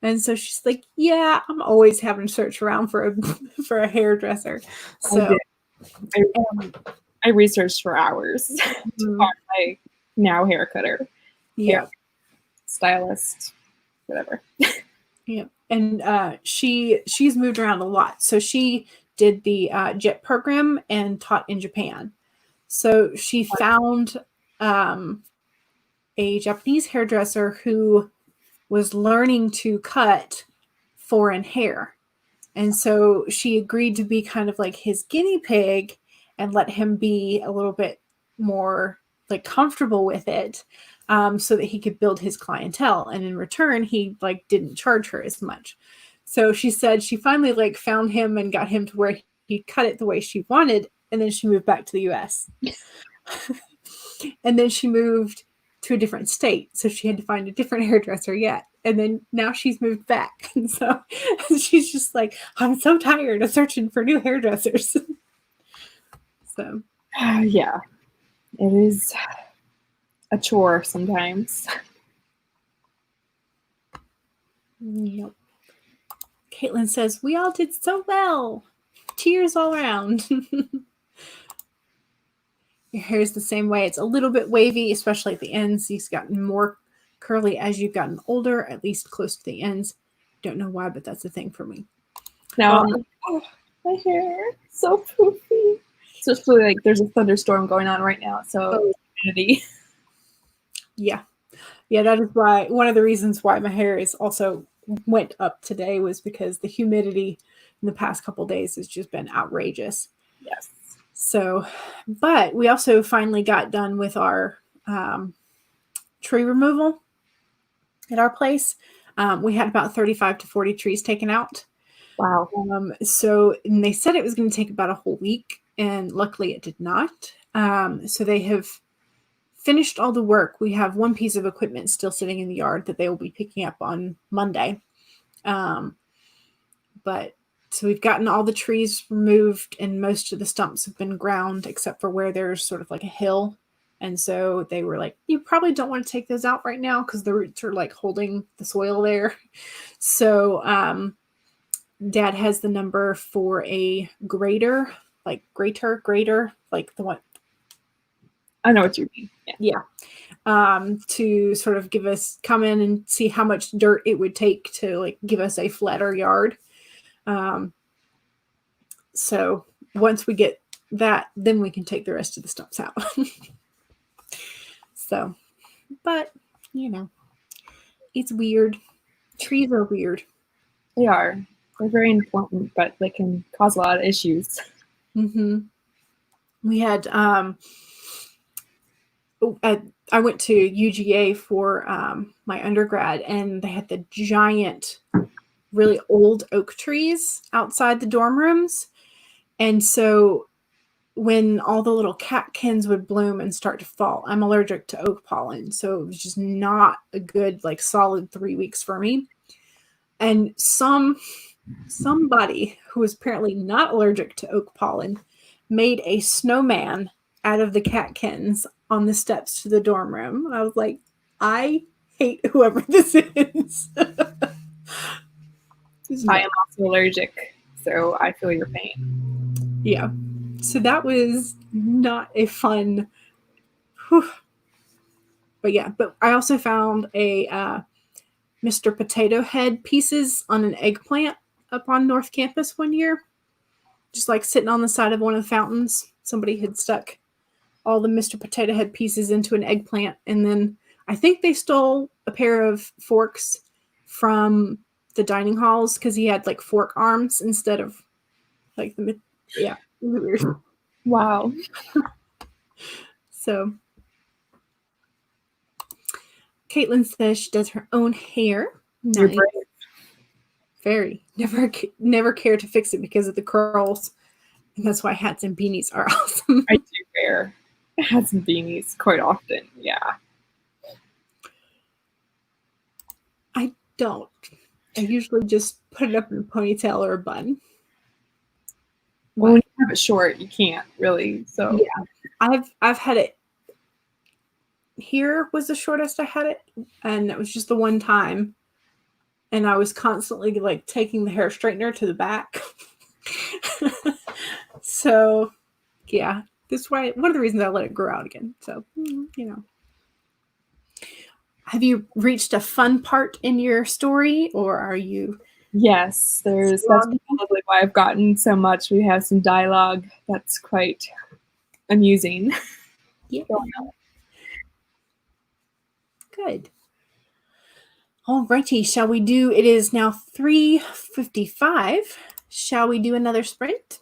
And so she's like, yeah, I'm always having to search around for a for a hairdresser. So I researched for hours to find my now hair cutter, hair stylist, whatever. Yeah. And she's moved around a lot. So she did the JET program and taught in Japan. So she found a Japanese hairdresser who was learning to cut foreign hair. And so she agreed to be kind of like his guinea pig and let him be a little bit more like comfortable with it, so that he could build his clientele. And in return, he like didn't charge her as much. So she said she finally like found him and got him to where he cut it the way she wanted. And then she moved back to the US. And then she moved to a different state. So she had to find a different hairdresser yet. And then now she's moved back. And so she's just like, I'm so tired of searching for new hairdressers. So yeah, it is a chore sometimes. Yep. Caitlin says, we all did so well. Cheers all around. Your hair is the same way. It's a little bit wavy, especially at the ends. It's gotten more curly as you've gotten older, at least close to the ends. Don't know why, but that's a thing for me. Now I'm like, oh, my hair, so poofy. Especially like there's a thunderstorm going on right now, so humidity. Yeah. Yeah, that is why one of the reasons why my hair is also went up today was because the humidity in the past couple of days has just been outrageous. Yes. So, but we also finally got done with our tree removal at our place. We had about 35 to 40 trees taken out. Wow. So, and they said it was going to take about a whole week, and luckily it did not. So they have finished all the work. We have one piece of equipment still sitting in the yard that they will be picking up on Monday. But so we've gotten all the trees removed, and most of the stumps have been ground except for where there's sort of like a hill. And so they were like, you probably don't want to take those out right now because the roots are like holding the soil there. So Dad has the number for a grater, like the one. I know what you mean. Yeah. To sort of come in and see how much dirt it would take to like give us a flatter yard. So once we get that, then we can take the rest of the stumps out. So, but you know, it's weird. Trees are weird. They are. They're very important, but they can cause a lot of issues. Mm-hmm. We had, I went to UGA for my undergrad, and they had the giant, really old oak trees outside the dorm rooms. And so when all the little catkins would bloom and start to fall, I'm allergic to oak pollen. So it was just not a good, like, solid 3 weeks for me. And somebody who was apparently not allergic to oak pollen made a snowman out of the catkins on the steps to the dorm room. And I was like, I hate whoever this is. I am also allergic, so I feel your pain. Yeah. So that was not a fun. Whew. But yeah, but I also found a Mr. Potato Head pieces on an eggplant up on North Campus one year. Just like sitting on the side of one of the fountains. Somebody had stuck all the Mr. Potato Head pieces into an eggplant. And then I think they stole a pair of forks from the dining halls because he had like fork arms instead of like the, yeah. Weird. Wow. So Caitlin says she does her own hair. Nice. Very. Never care to fix it because of the curls. And that's why hats and beanies are awesome. I do wear hats and beanies quite often. Yeah. I don't. I usually just put it up in a ponytail or a bun. Well, when you have it short, you can't really. So yeah, I've had it. Here was the shortest I had it, and it was just the one time. And I was constantly like taking the hair straightener to the back. So, yeah, that's why one of the reasons I let it grow out again. So, you know. Have you reached a fun part in your story, or are you? Yes, that's probably why I've gotten so much. We have some dialogue that's quite amusing. Yeah. Good. Alrighty, shall we do? It is now 3:55. Shall we do another sprint?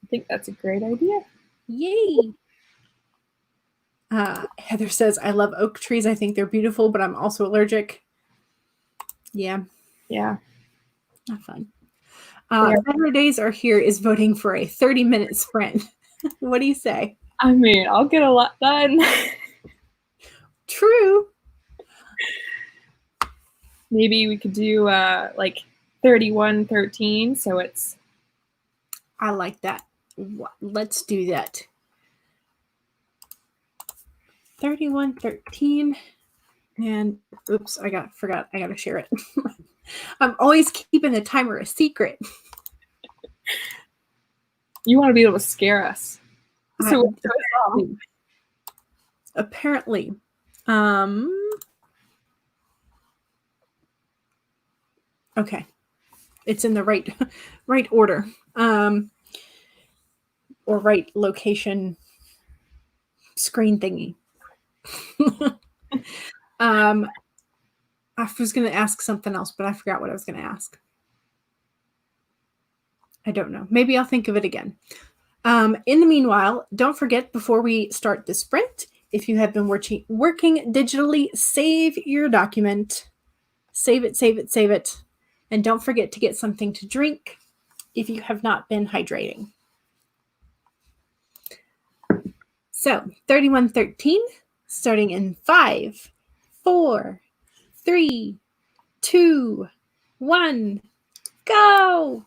I think that's a great idea. Yay! Heather says, "I love oak trees. I think they're beautiful, but I'm also allergic." Yeah. Yeah. Not fun. Better Days Are Here is voting for a 30-minute sprint. What do you say? I mean, I'll get a lot done. True. Maybe we could do like 31:13, so it's. I like that. Let's do that. 31:13. And oops, forgot. I gotta share it. I'm always keeping the timer a secret. You want to be able to scare us. So apparently. Okay. It's in the right order. Or right location screen thingy. I was going to ask something else, but I forgot what I was going to ask. I don't know. Maybe I'll think of it again. In the meanwhile, don't forget, before we start the sprint, if you have been working digitally, save your document. Save it, save it, save it. And don't forget to get something to drink if you have not been hydrating. So 31:13, starting in 5, 4, 3, 2, 1, go!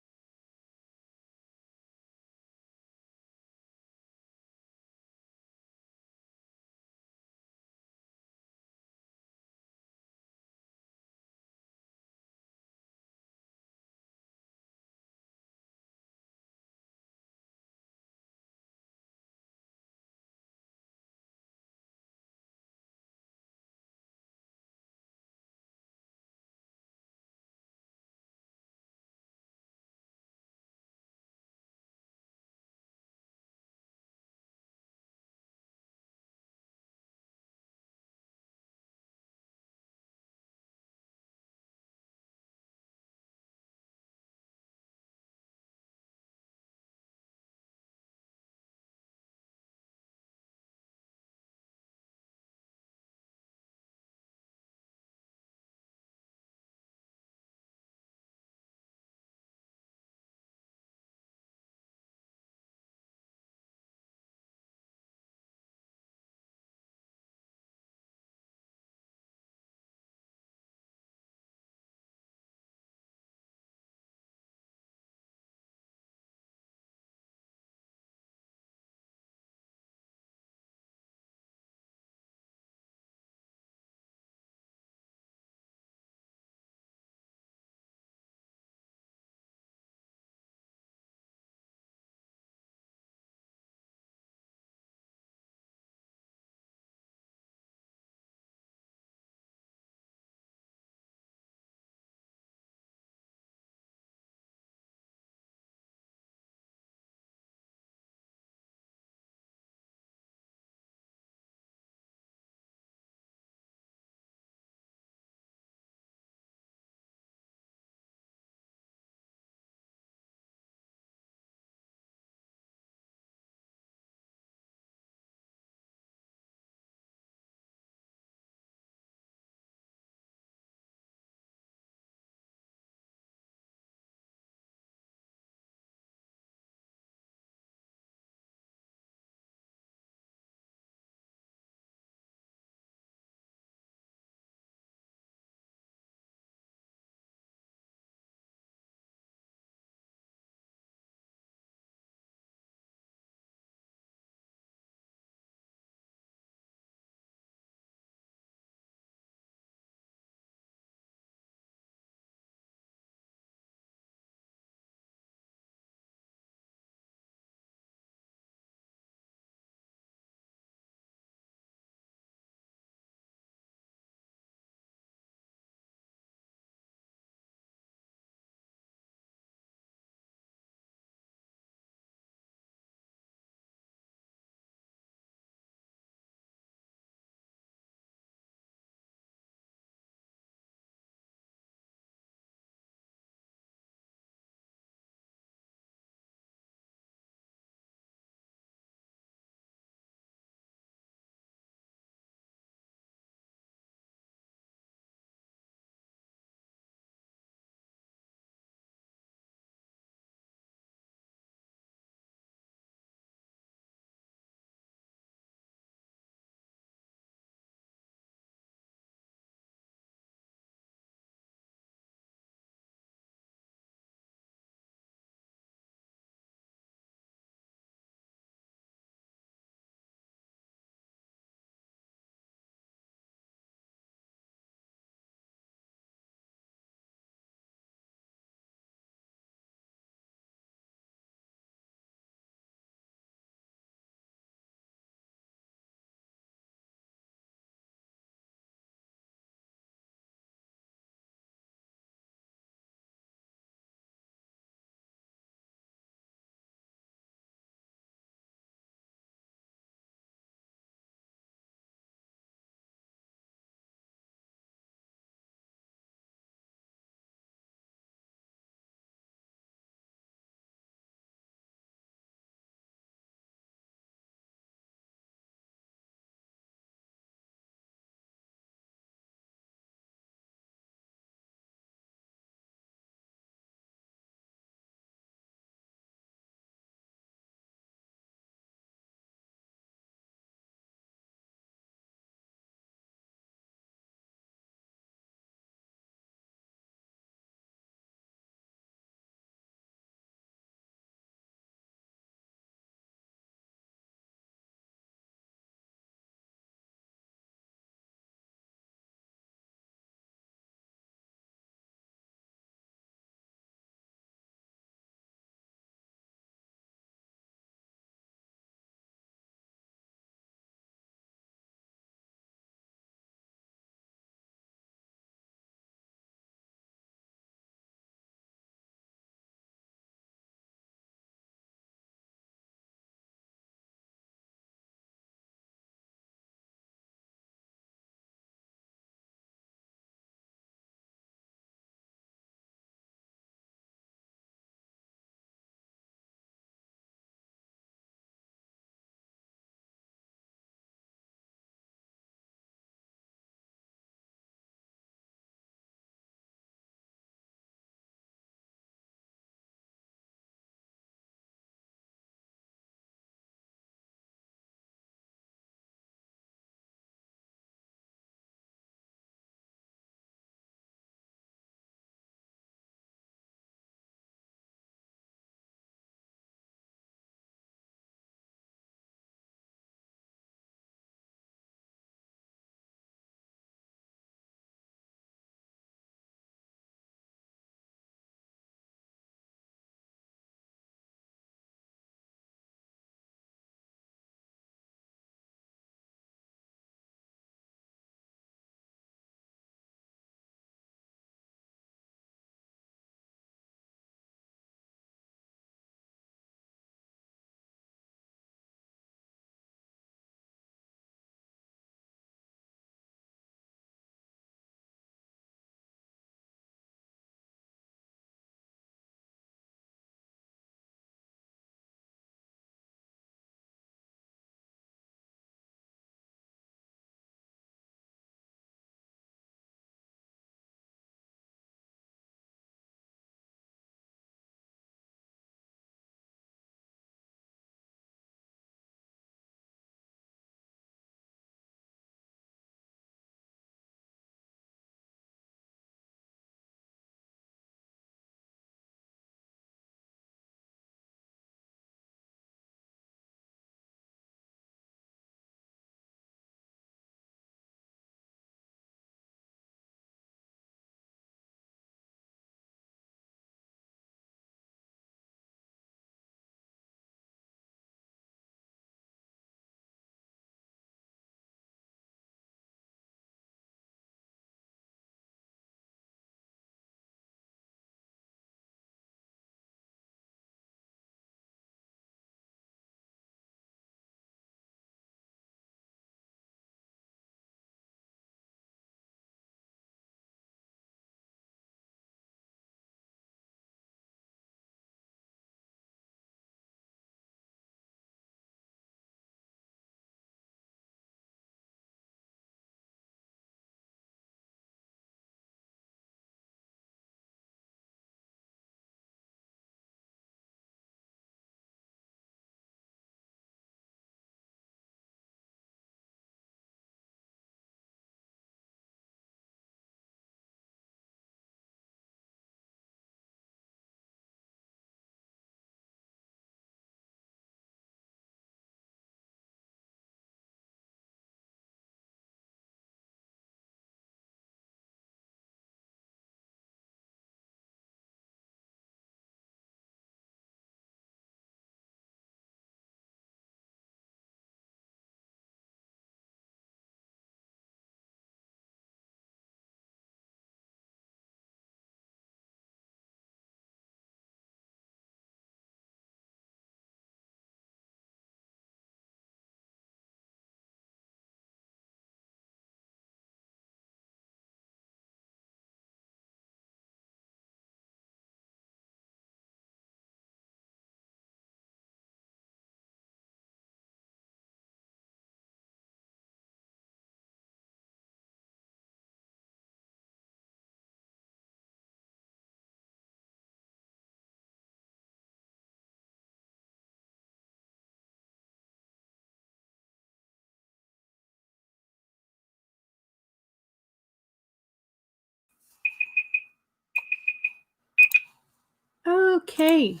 Okay.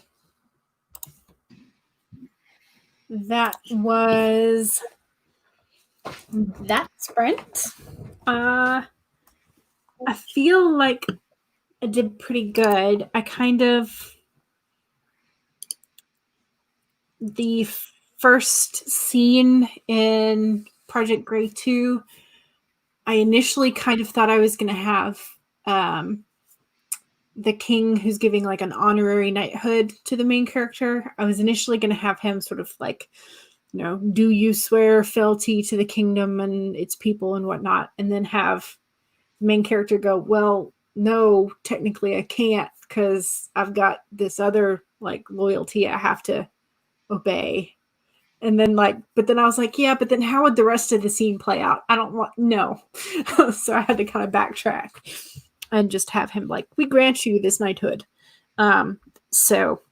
That was that sprint. I feel like I did pretty good. The first scene in Project Grey 2, I initially kind of thought I was going to have the king who's giving like an honorary knighthood to the main character. I was initially going to have him sort of like, do you swear fealty to the kingdom and its people and whatnot, and then have the main character go, well, no, technically I can't because I've got this other like loyalty I have to obey. And then but then I was like, yeah, but then how would the rest of the scene play out? I don't want, no. So I had to kind of backtrack and just have him like, we grant you this knighthood. So,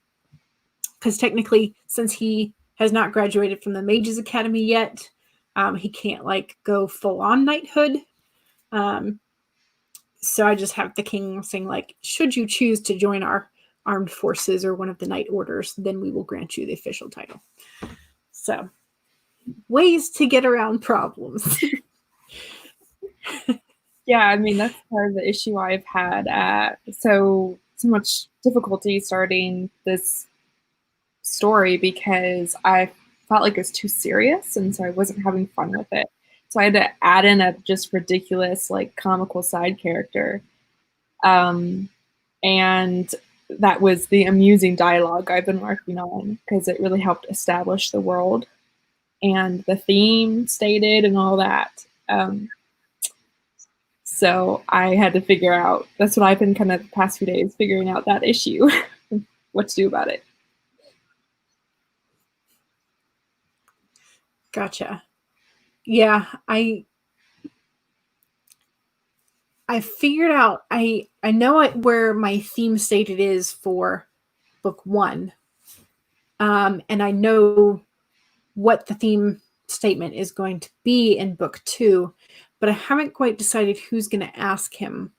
because technically, since he has not graduated from the Mages Academy yet, he can't like go full on knighthood. So I just have the king saying like, should you choose to join our armed forces or one of the knight orders, then we will grant you the official title. So, ways to get around problems. Yeah, I mean, that's part of the issue I've had. So much difficulty starting this story because I felt like it was too serious, and so I wasn't having fun with it. So I had to add in a just ridiculous, like, comical side character. And that was the amusing dialogue I've been working on because it really helped establish the world and the theme stated and all that. So I had to figure out, that's what I've been kind of the past few days, figuring out that issue, what to do about it. Gotcha. Yeah, I figured out, I know where my theme stated is for book 1. And I know what the theme statement is going to be in book 2, but I haven't quite decided who's going to ask him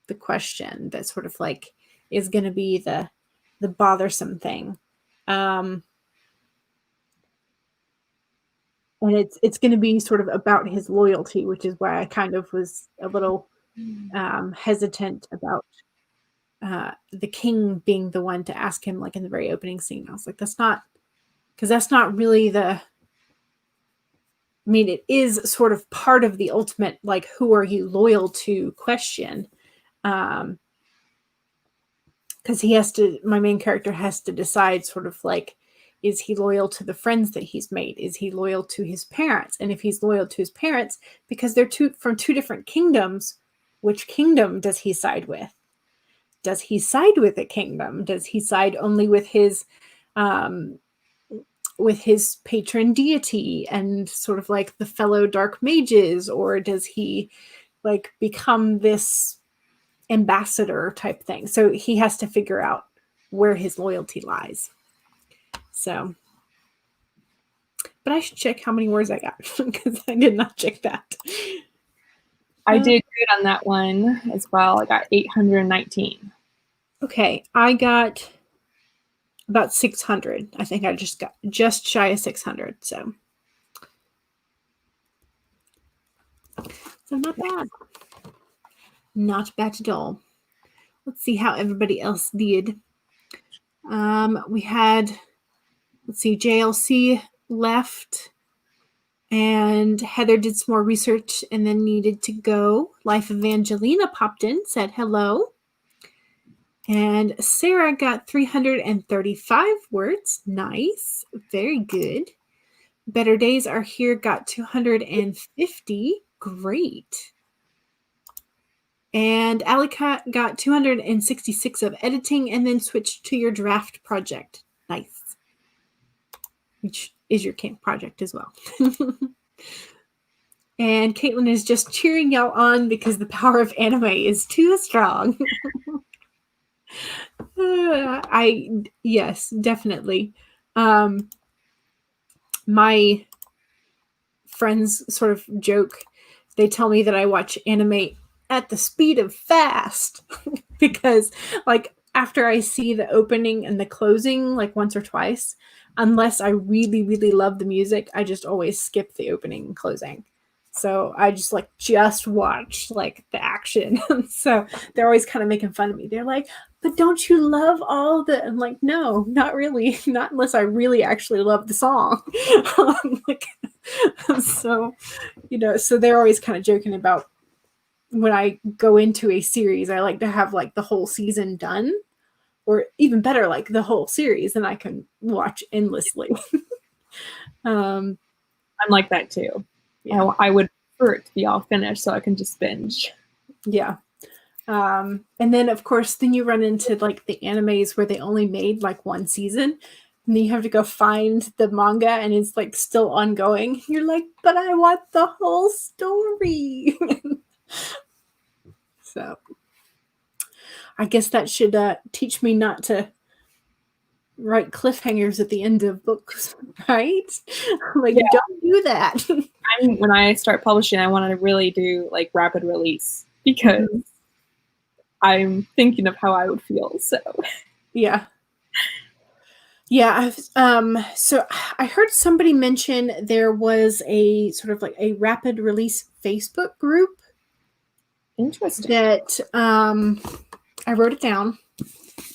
the question that sort of like is going to be the bothersome thing. And it's going to be sort of about his loyalty, which is why I kind of was a little hesitant about the king being the one to ask him, like in the very opening scene. I was like, that's not really I mean, it is sort of part of the ultimate, like, who are you loyal to question. Because my main character has to decide sort of like, is he loyal to the friends that he's made? Is he loyal to his parents? And if he's loyal to his parents, because they're from two different kingdoms, which kingdom does he side with? Does he side with a kingdom? Does he side only with his patron deity and sort of like the fellow dark mages, or does he like become this ambassador type thing? So he has to figure out where his loyalty lies. So, but I should check how many words I got because I did not check that. I did good on that one as well. I got 819. Okay, I got about 600. I think I just got just shy of 600. So not bad. Not bad at all. Let's see how everybody else did. We had, let's see, JLC left, and Heather did some more research and then needed to go. Life Evangelina popped in, said hello. And Sarah got 335 words. Nice. Very good. Better Days Are Here got 250. Great. And Alicat got 266 of editing and then switched to your draft project. Nice. Which is your camp project as well. And Caitlin is just cheering y'all on because the power of anime is too strong. Yes, definitely. My friends sort of joke. They tell me that I watch anime at the speed of fast because, like, after I see the opening and the closing like once or twice, unless I really, really love the music, I just always skip the opening and closing. So I just watch like the action. So they're always kind of making fun of me. They're like, but don't you love all the, I'm like, no, not really. Not unless I really actually love the song. Like, so, so they're always kind of joking about when I go into a series, I like to have like the whole season done, or even better, like the whole series, and I can watch endlessly. I'm like that too. Yeah. I would prefer it to be all finished so I can just binge. Yeah. And then of course, then you run into like the animes where they only made like one season, and then you have to go find the manga and it's like still ongoing. You're like, but I want the whole story. So I guess that should teach me not to write cliffhangers at the end of books, right? Like, yeah. Don't do that. When I start publishing, I want to really do like rapid release because I'm thinking of how I would feel. So yeah. So I heard somebody mention there was a sort of like a rapid release Facebook group. Interesting. That I wrote it down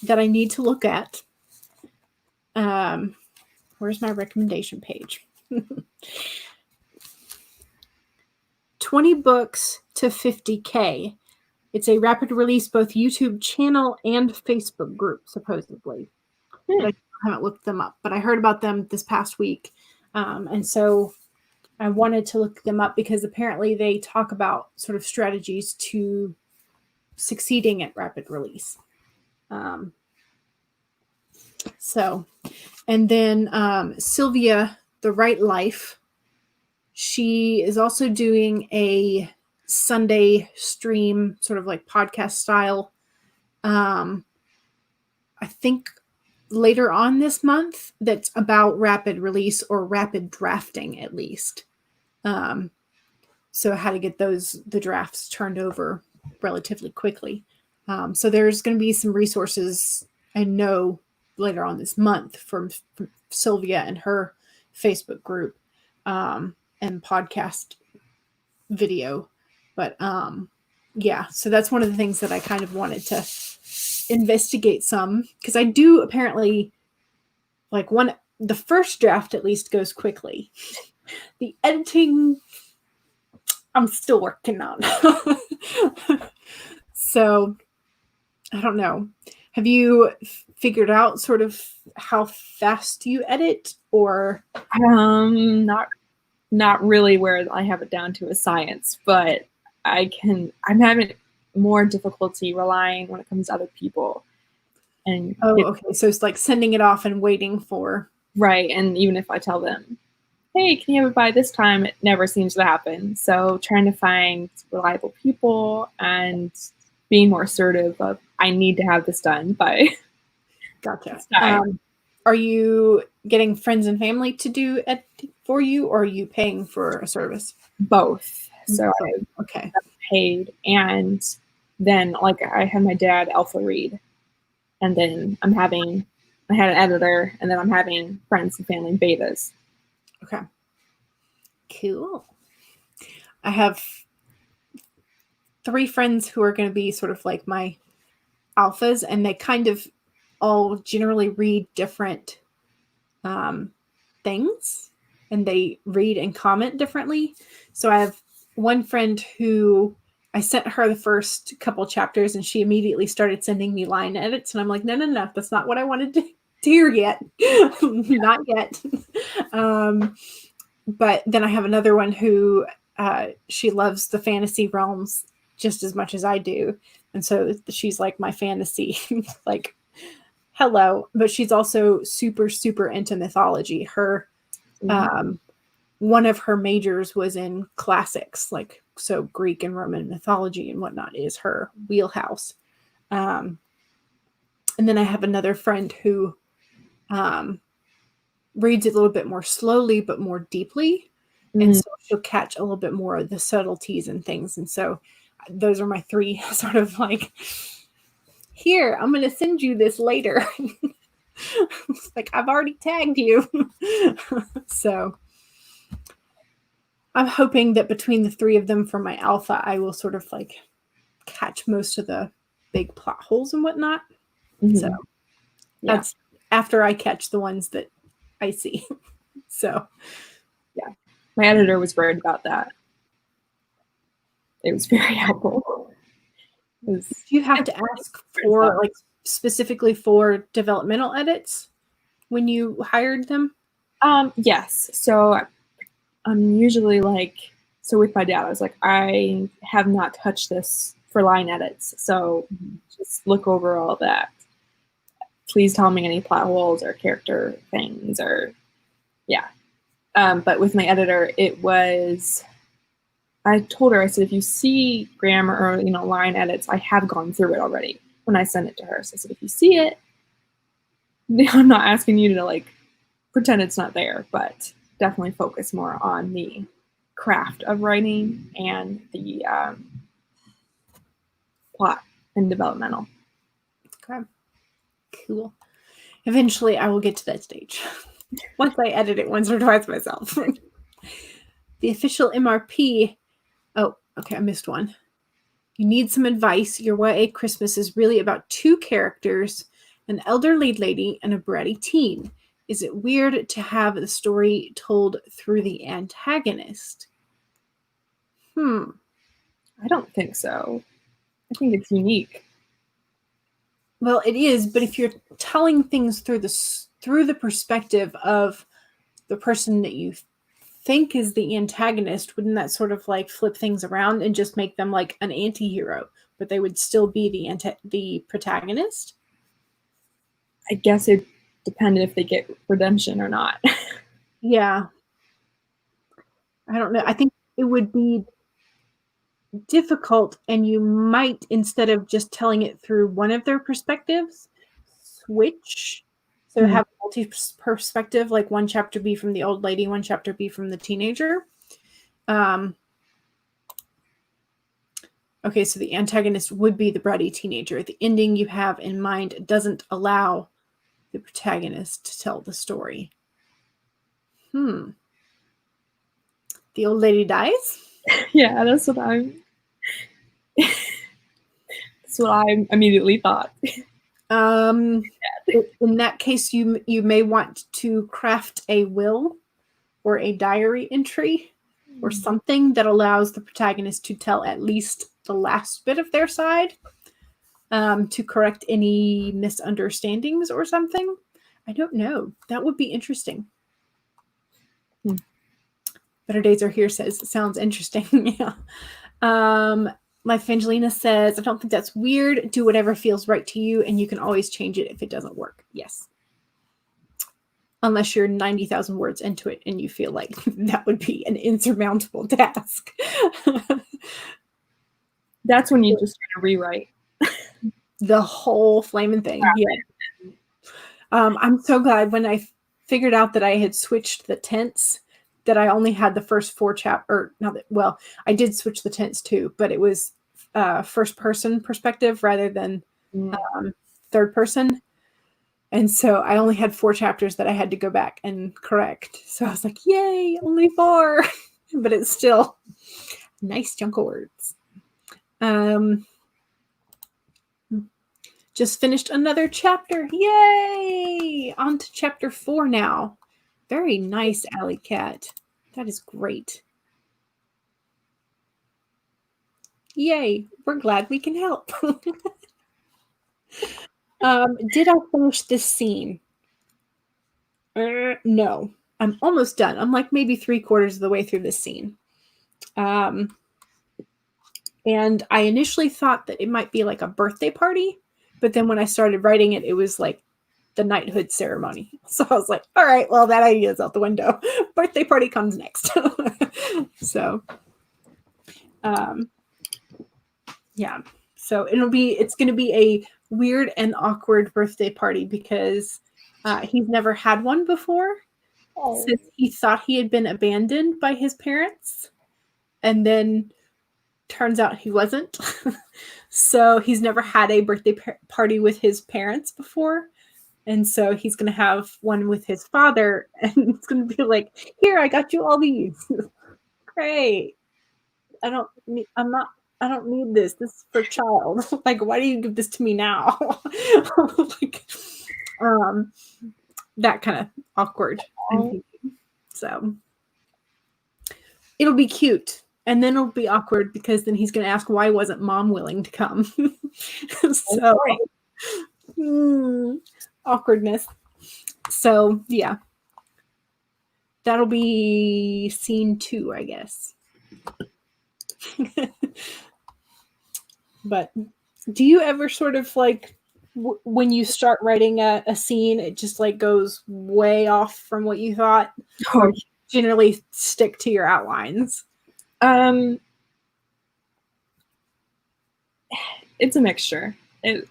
that I need to look at. Where's my recommendation page? 20 books to 50K. It's a rapid release, both YouTube channel and Facebook group, supposedly. But I haven't looked them up, but I heard about them this past week. And so I wanted to look them up because apparently they talk about sort of strategies to succeeding at rapid release. And then Sylvia, The Right Life, she is also doing a Sunday stream, sort of like podcast style. I think later on this month, that's about rapid release or rapid drafting at least. So how to get the drafts turned over relatively quickly. So there's going to be some resources I know later on this month from Sylvia and her Facebook group and podcast video. But yeah, so that's one of the things that I kind of wanted to investigate some, because I do apparently like the first draft at least goes quickly. The editing I'm still working on. So I don't know. Have you figured out sort of how fast you edit, or not really where I have it down to a science, but I'm having more difficulty relying when it comes to other people. And okay. So it's like sending it off and waiting for. Right. And even if I tell them, hey, can you have it by this time? It never seems to happen. So trying to find reliable people and being more assertive of, I need to have this done by. Gotcha. Are you getting friends and family to do editing for you, or are you paying for a service? Both. So okay. I paid, and then like I had my dad alpha read, and then I had an editor, and then I'm having friends and family betas. Okay. Cool. I have 3 friends who are going to be sort of like my alphas, and they kind of all generally read different things, and they read and comment differently. So I have one friend who I sent her the first couple chapters, and she immediately started sending me line edits, and I'm like, no, that's not what I wanted to hear yet. Not yet. But then I have another one who she loves the fantasy realms just as much as I do. And so she's like my fantasy, like, hello. But she's also super, super into mythology. Her, one of her majors was in classics, like, so Greek and Roman mythology and whatnot is her wheelhouse. And then I have another friend who reads it a little bit more slowly, but more deeply. And so she'll catch a little bit more of the subtleties and things. And so those are my 3 sort of like here, I'm going to send you this later. Like, I've already tagged you. So I'm hoping that between the three of them for my alpha, I will sort of like catch most of the big plot holes and whatnot. Mm-hmm. So that's after I catch the ones that I see. So yeah, my editor was worried about that. It was very helpful. Do you have to ask for like specifically for developmental edits when you hired them? Yes. So I'm usually like, so with my dad, I was like, I have not touched this for line edits. So just look over all that. Please tell me any plot holes or character things or, yeah. But with my editor, it was, I told her, I said, if you see grammar or, line edits, I have gone through it already when I sent it to her. So I said, if you see it, I'm not asking you to like pretend it's not there, but definitely focus more on the craft of writing and the plot and developmental. Okay. Cool. Eventually, I will get to that stage. Once I edit it once or twice myself. The official MRP. Oh, okay, I missed one. You need some advice. Your YA Christmas is really about two characters, an elder lead lady and a bratty teen. Is it weird to have the story told through the antagonist? I don't think so. I think it's unique. Well, it is, but if you're telling things through the perspective of the person that you think is the antagonist, wouldn't that sort of like flip things around and just make them like an anti-hero, but they would still be the protagonist? I guess it depended if they get redemption or not. Yeah. I don't know. I think it would be difficult, and you might, instead of just telling it through one of their perspectives, switch. So have a multi-perspective, like one chapter be from the old lady, one chapter be from the teenager. Okay, so the antagonist would be the bratty teenager. The ending you have in mind doesn't allow the protagonist to tell the story. The old lady dies? Yeah, that's what I immediately thought. In that case, you may want to craft a will or a diary entry or something that allows the protagonist to tell at least the last bit of their side, to correct any misunderstandings or something. I don't know. That would be interesting. Better Days Are Here says, sounds interesting. Yeah. Life Angelina says, I don't think that's weird. Do whatever feels right to you, and you can always change it if it doesn't work. Yes. Unless you're 90,000 words into it and you feel like that would be an insurmountable task. That's when you just try to rewrite the whole flaming thing. Yeah. I'm so glad when I figured out that I had switched the tense, that I only had the first four I did switch the tense too, but it was first person perspective rather than third person. And so I only had 4 chapters that I had to go back and correct. So I was like, yay, only 4. But it's still a nice chunk of words. Just finished another chapter. Yay! On to chapter 4 now. Very nice, Alley Cat. That is great. Yay! We're glad we can help. Did I finish this scene? No. I'm almost done. I'm like maybe 3/4 of the way through this scene. And I initially thought that it might be like a birthday party, but then when I started writing it, it was like the knighthood ceremony. So I was like, all right, well, that idea is out the window. Birthday party comes next. So, yeah. So it's going to be a weird and awkward birthday party because he's never had one before. Since he thought he had been abandoned by his parents, and then turns out he wasn't. So he's never had a birthday party with his parents before. And so he's going to have one with his father, and it's going to be like, here, I got you all these. Great. I don't need this. This is for child. Like, why do you give this to me now? Like, that kind of awkward. I'm thinking. So it'll be cute. And then it'll be awkward because then he's going to ask, why wasn't mom willing to come? So awkwardness. So yeah, that'll be scene 2, I guess. But do you ever sort of like when you start writing a scene, it just like goes way off from what you thought? Or generally stick to your outlines? It's a mixture. It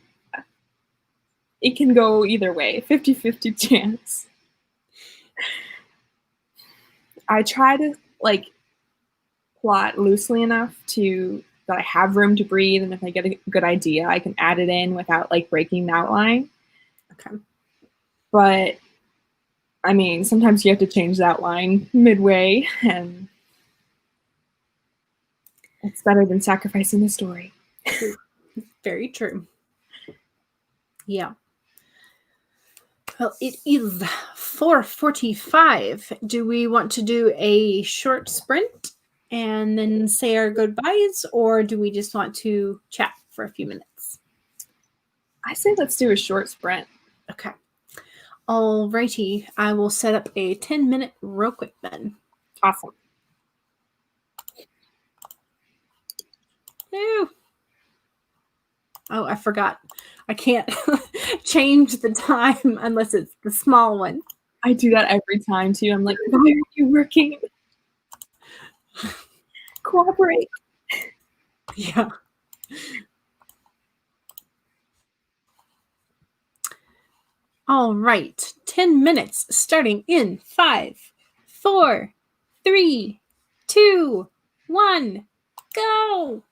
can go either way, 50-50 chance. I try to like plot loosely enough that I have room to breathe, and if I get a good idea, I can add it in without like breaking the outline. Okay. But I mean, sometimes you have to change that line midway, and it's better than sacrificing the story. Very true. Yeah. Well, it is 4:45. Do we want to do a short sprint and then say our goodbyes, or do we just want to chat for a few minutes? I say let's do a short sprint. Okay. Alrighty. I will set up a 10-minute real quick then. Awesome. Ew. Oh, I forgot. I can't change the time unless it's the small one. I do that every time too. I'm like, why are you working? Cooperate. Yeah. All right. 10 minutes starting in 5, 4, 3, 2, 1, go.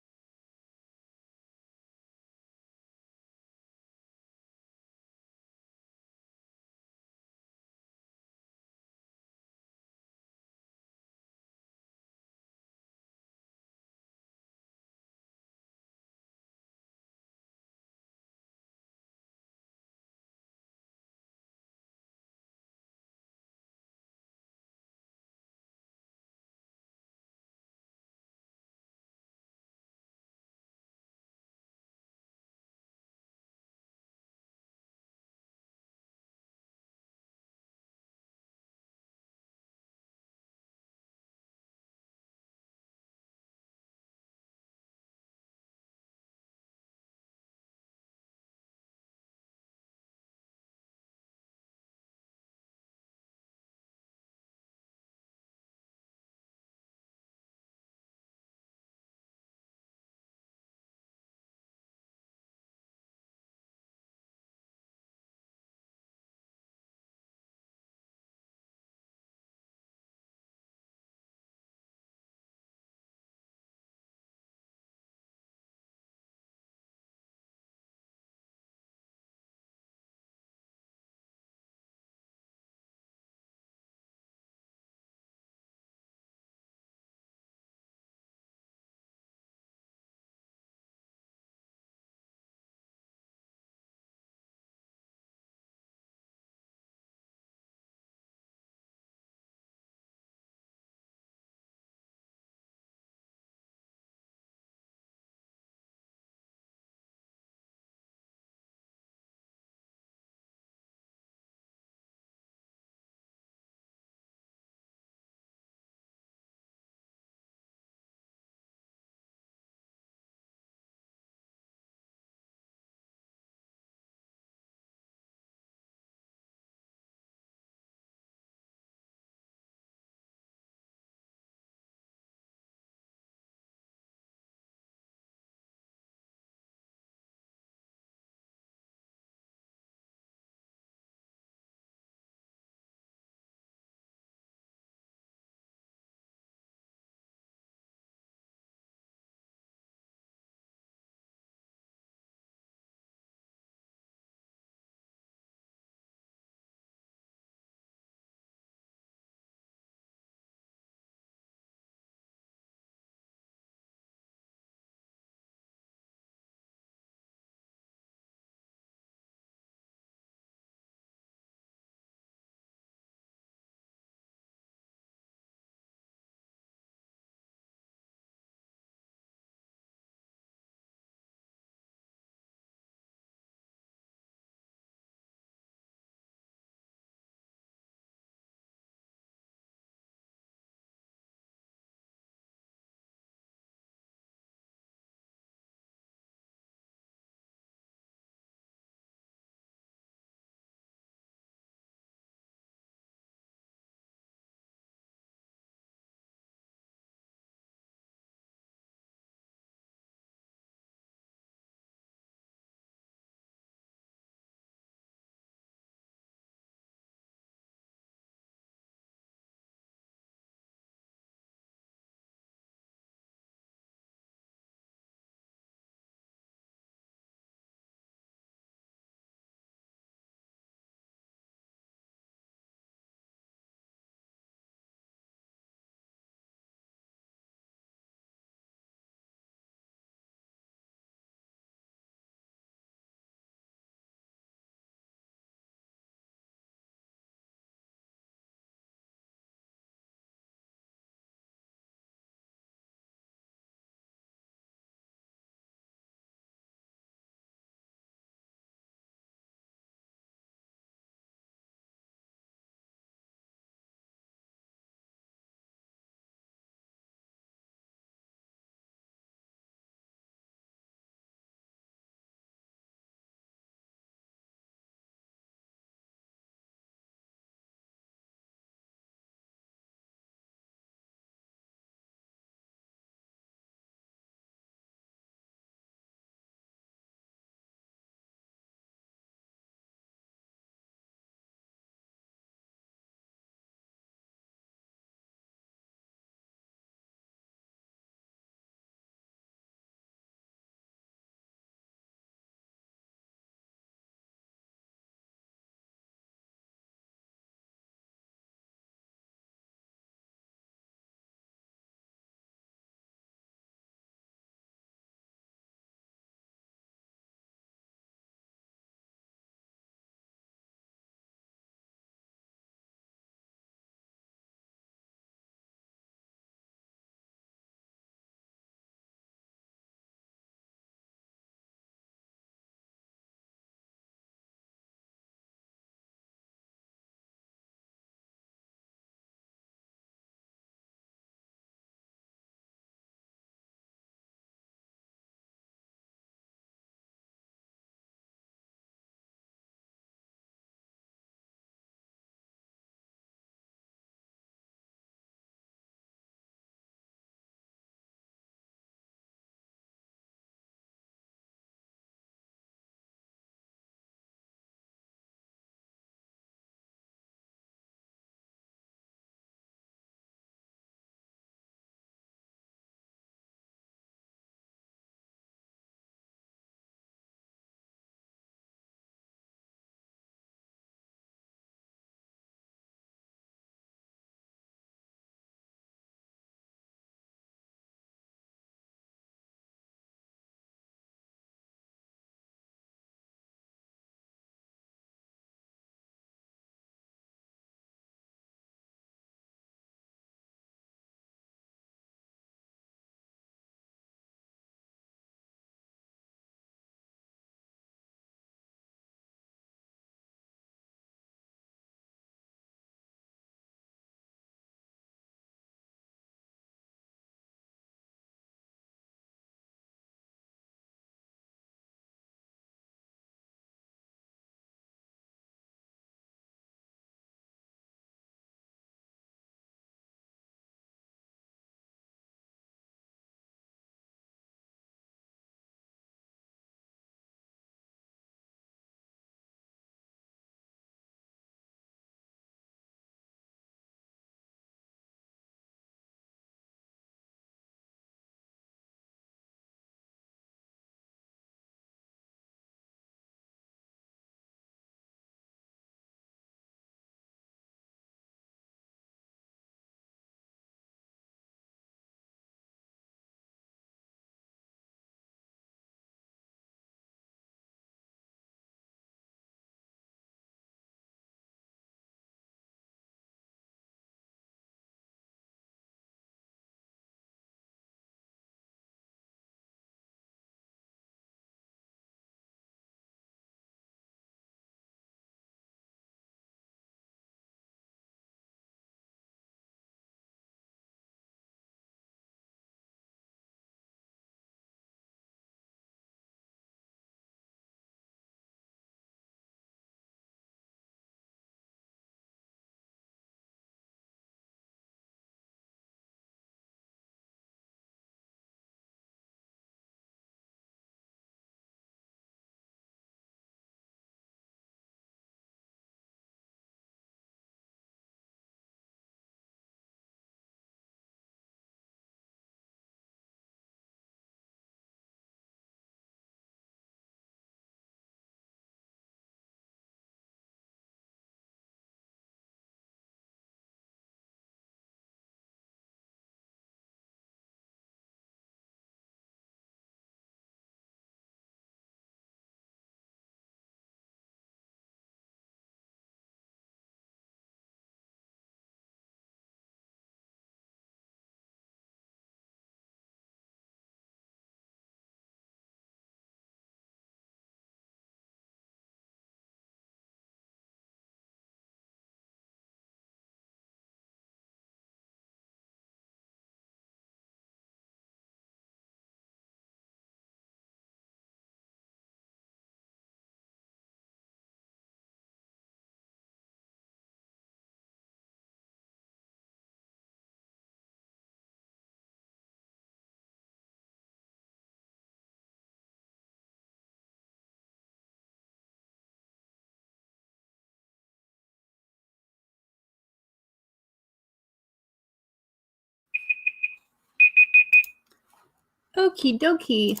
Okie dokie.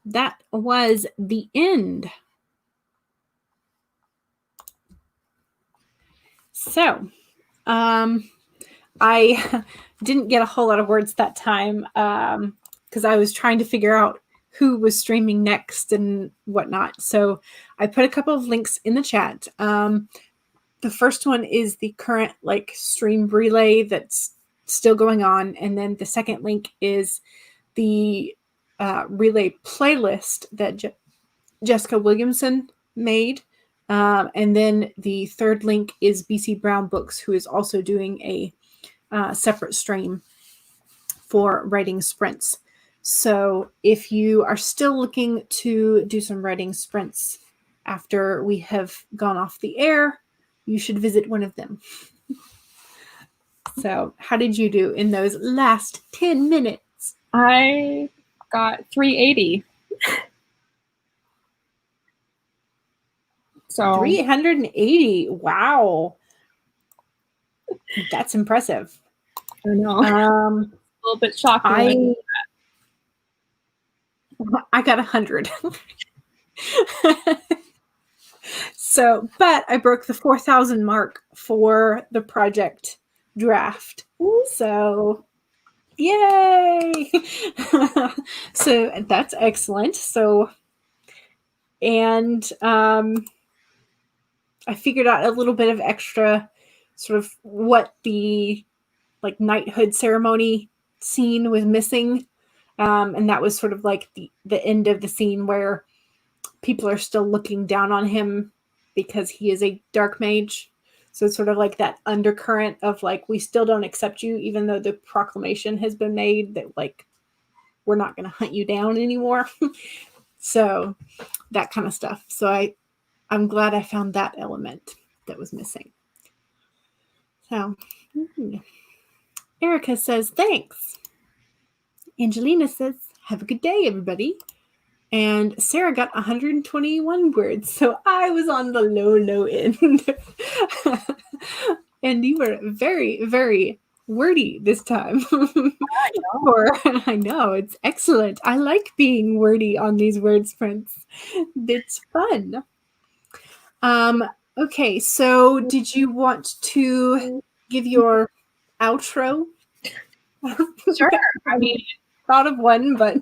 That was the end. So, I didn't get a whole lot of words that time because I was trying to figure out who was streaming next and whatnot. So I put a couple of links in the chat. The first one is the current stream relay that's still going on. And then the second link is the relay playlist that Jessica Williamson made. And then the third link is BC Brown Books, who is also doing a separate stream for writing sprints. So if you are still looking to do some writing sprints after we have gone off the air, you should visit one of them. So how did you do in those last 10 minutes? I got 380. So 380. Wow. That's impressive. I know. A little bit shocking. I got 100. So, but I broke the 4,000 mark for the project draft. So, yay! So that's excellent. So, and I figured out a little bit of extra sort of what the knighthood ceremony scene was missing. And that was sort of like the end of the scene where people are still looking down on him because he is a dark mage. So it's sort of like that undercurrent of we still don't accept you, even though the proclamation has been made that we're not going to hunt you down anymore. So that kind of stuff. So I'm glad I found that element that was missing. So Erica says, thanks. Angelina says, have a good day, everybody. And Sarah got 121 words. So I was on the low end. And you were very, very wordy this time. I know, it's excellent. I like being wordy on these word sprints. It's fun. Okay, so did you want to give your outro? Sure. I mean, thought of one, but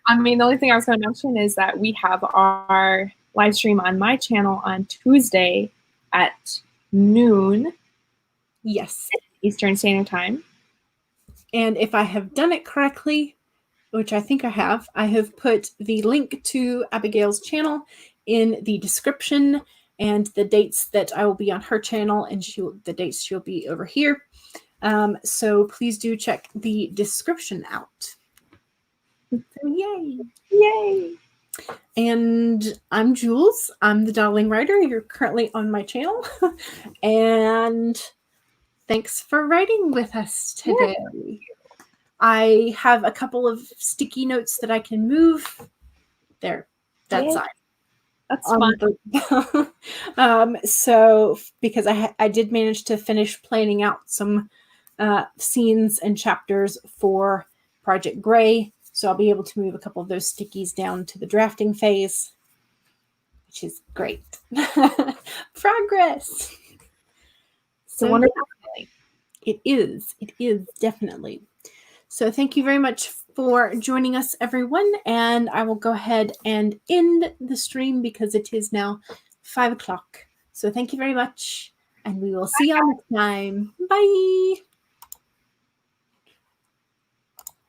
I mean, the only thing I was going to mention is that we have our live stream on my channel on Tuesday at noon. Yes. Eastern Standard Time. And if I have done it correctly, which I think I have put the link to Abigail's channel in the description and the dates that I will be on her channel and the dates she'll be over here. So please do check the description out. So yay. Yay. And I'm Jules. I'm the Dawdling Writer. You're currently on my channel. And thanks for writing with us today. Yeah. I have a couple of sticky notes that I can move. There, that side. That's fun. So because I did manage to finish planning out some scenes and chapters for Project Gray. So I'll be able to move a couple of those stickies down to the drafting phase, which is great. Progress. It's a wonderful feeling. It is definitely. So thank you very much for joining us, everyone. And I will go ahead and end the stream because it is now 5 o'clock. So thank you very much. And we will see you all next time. Bye.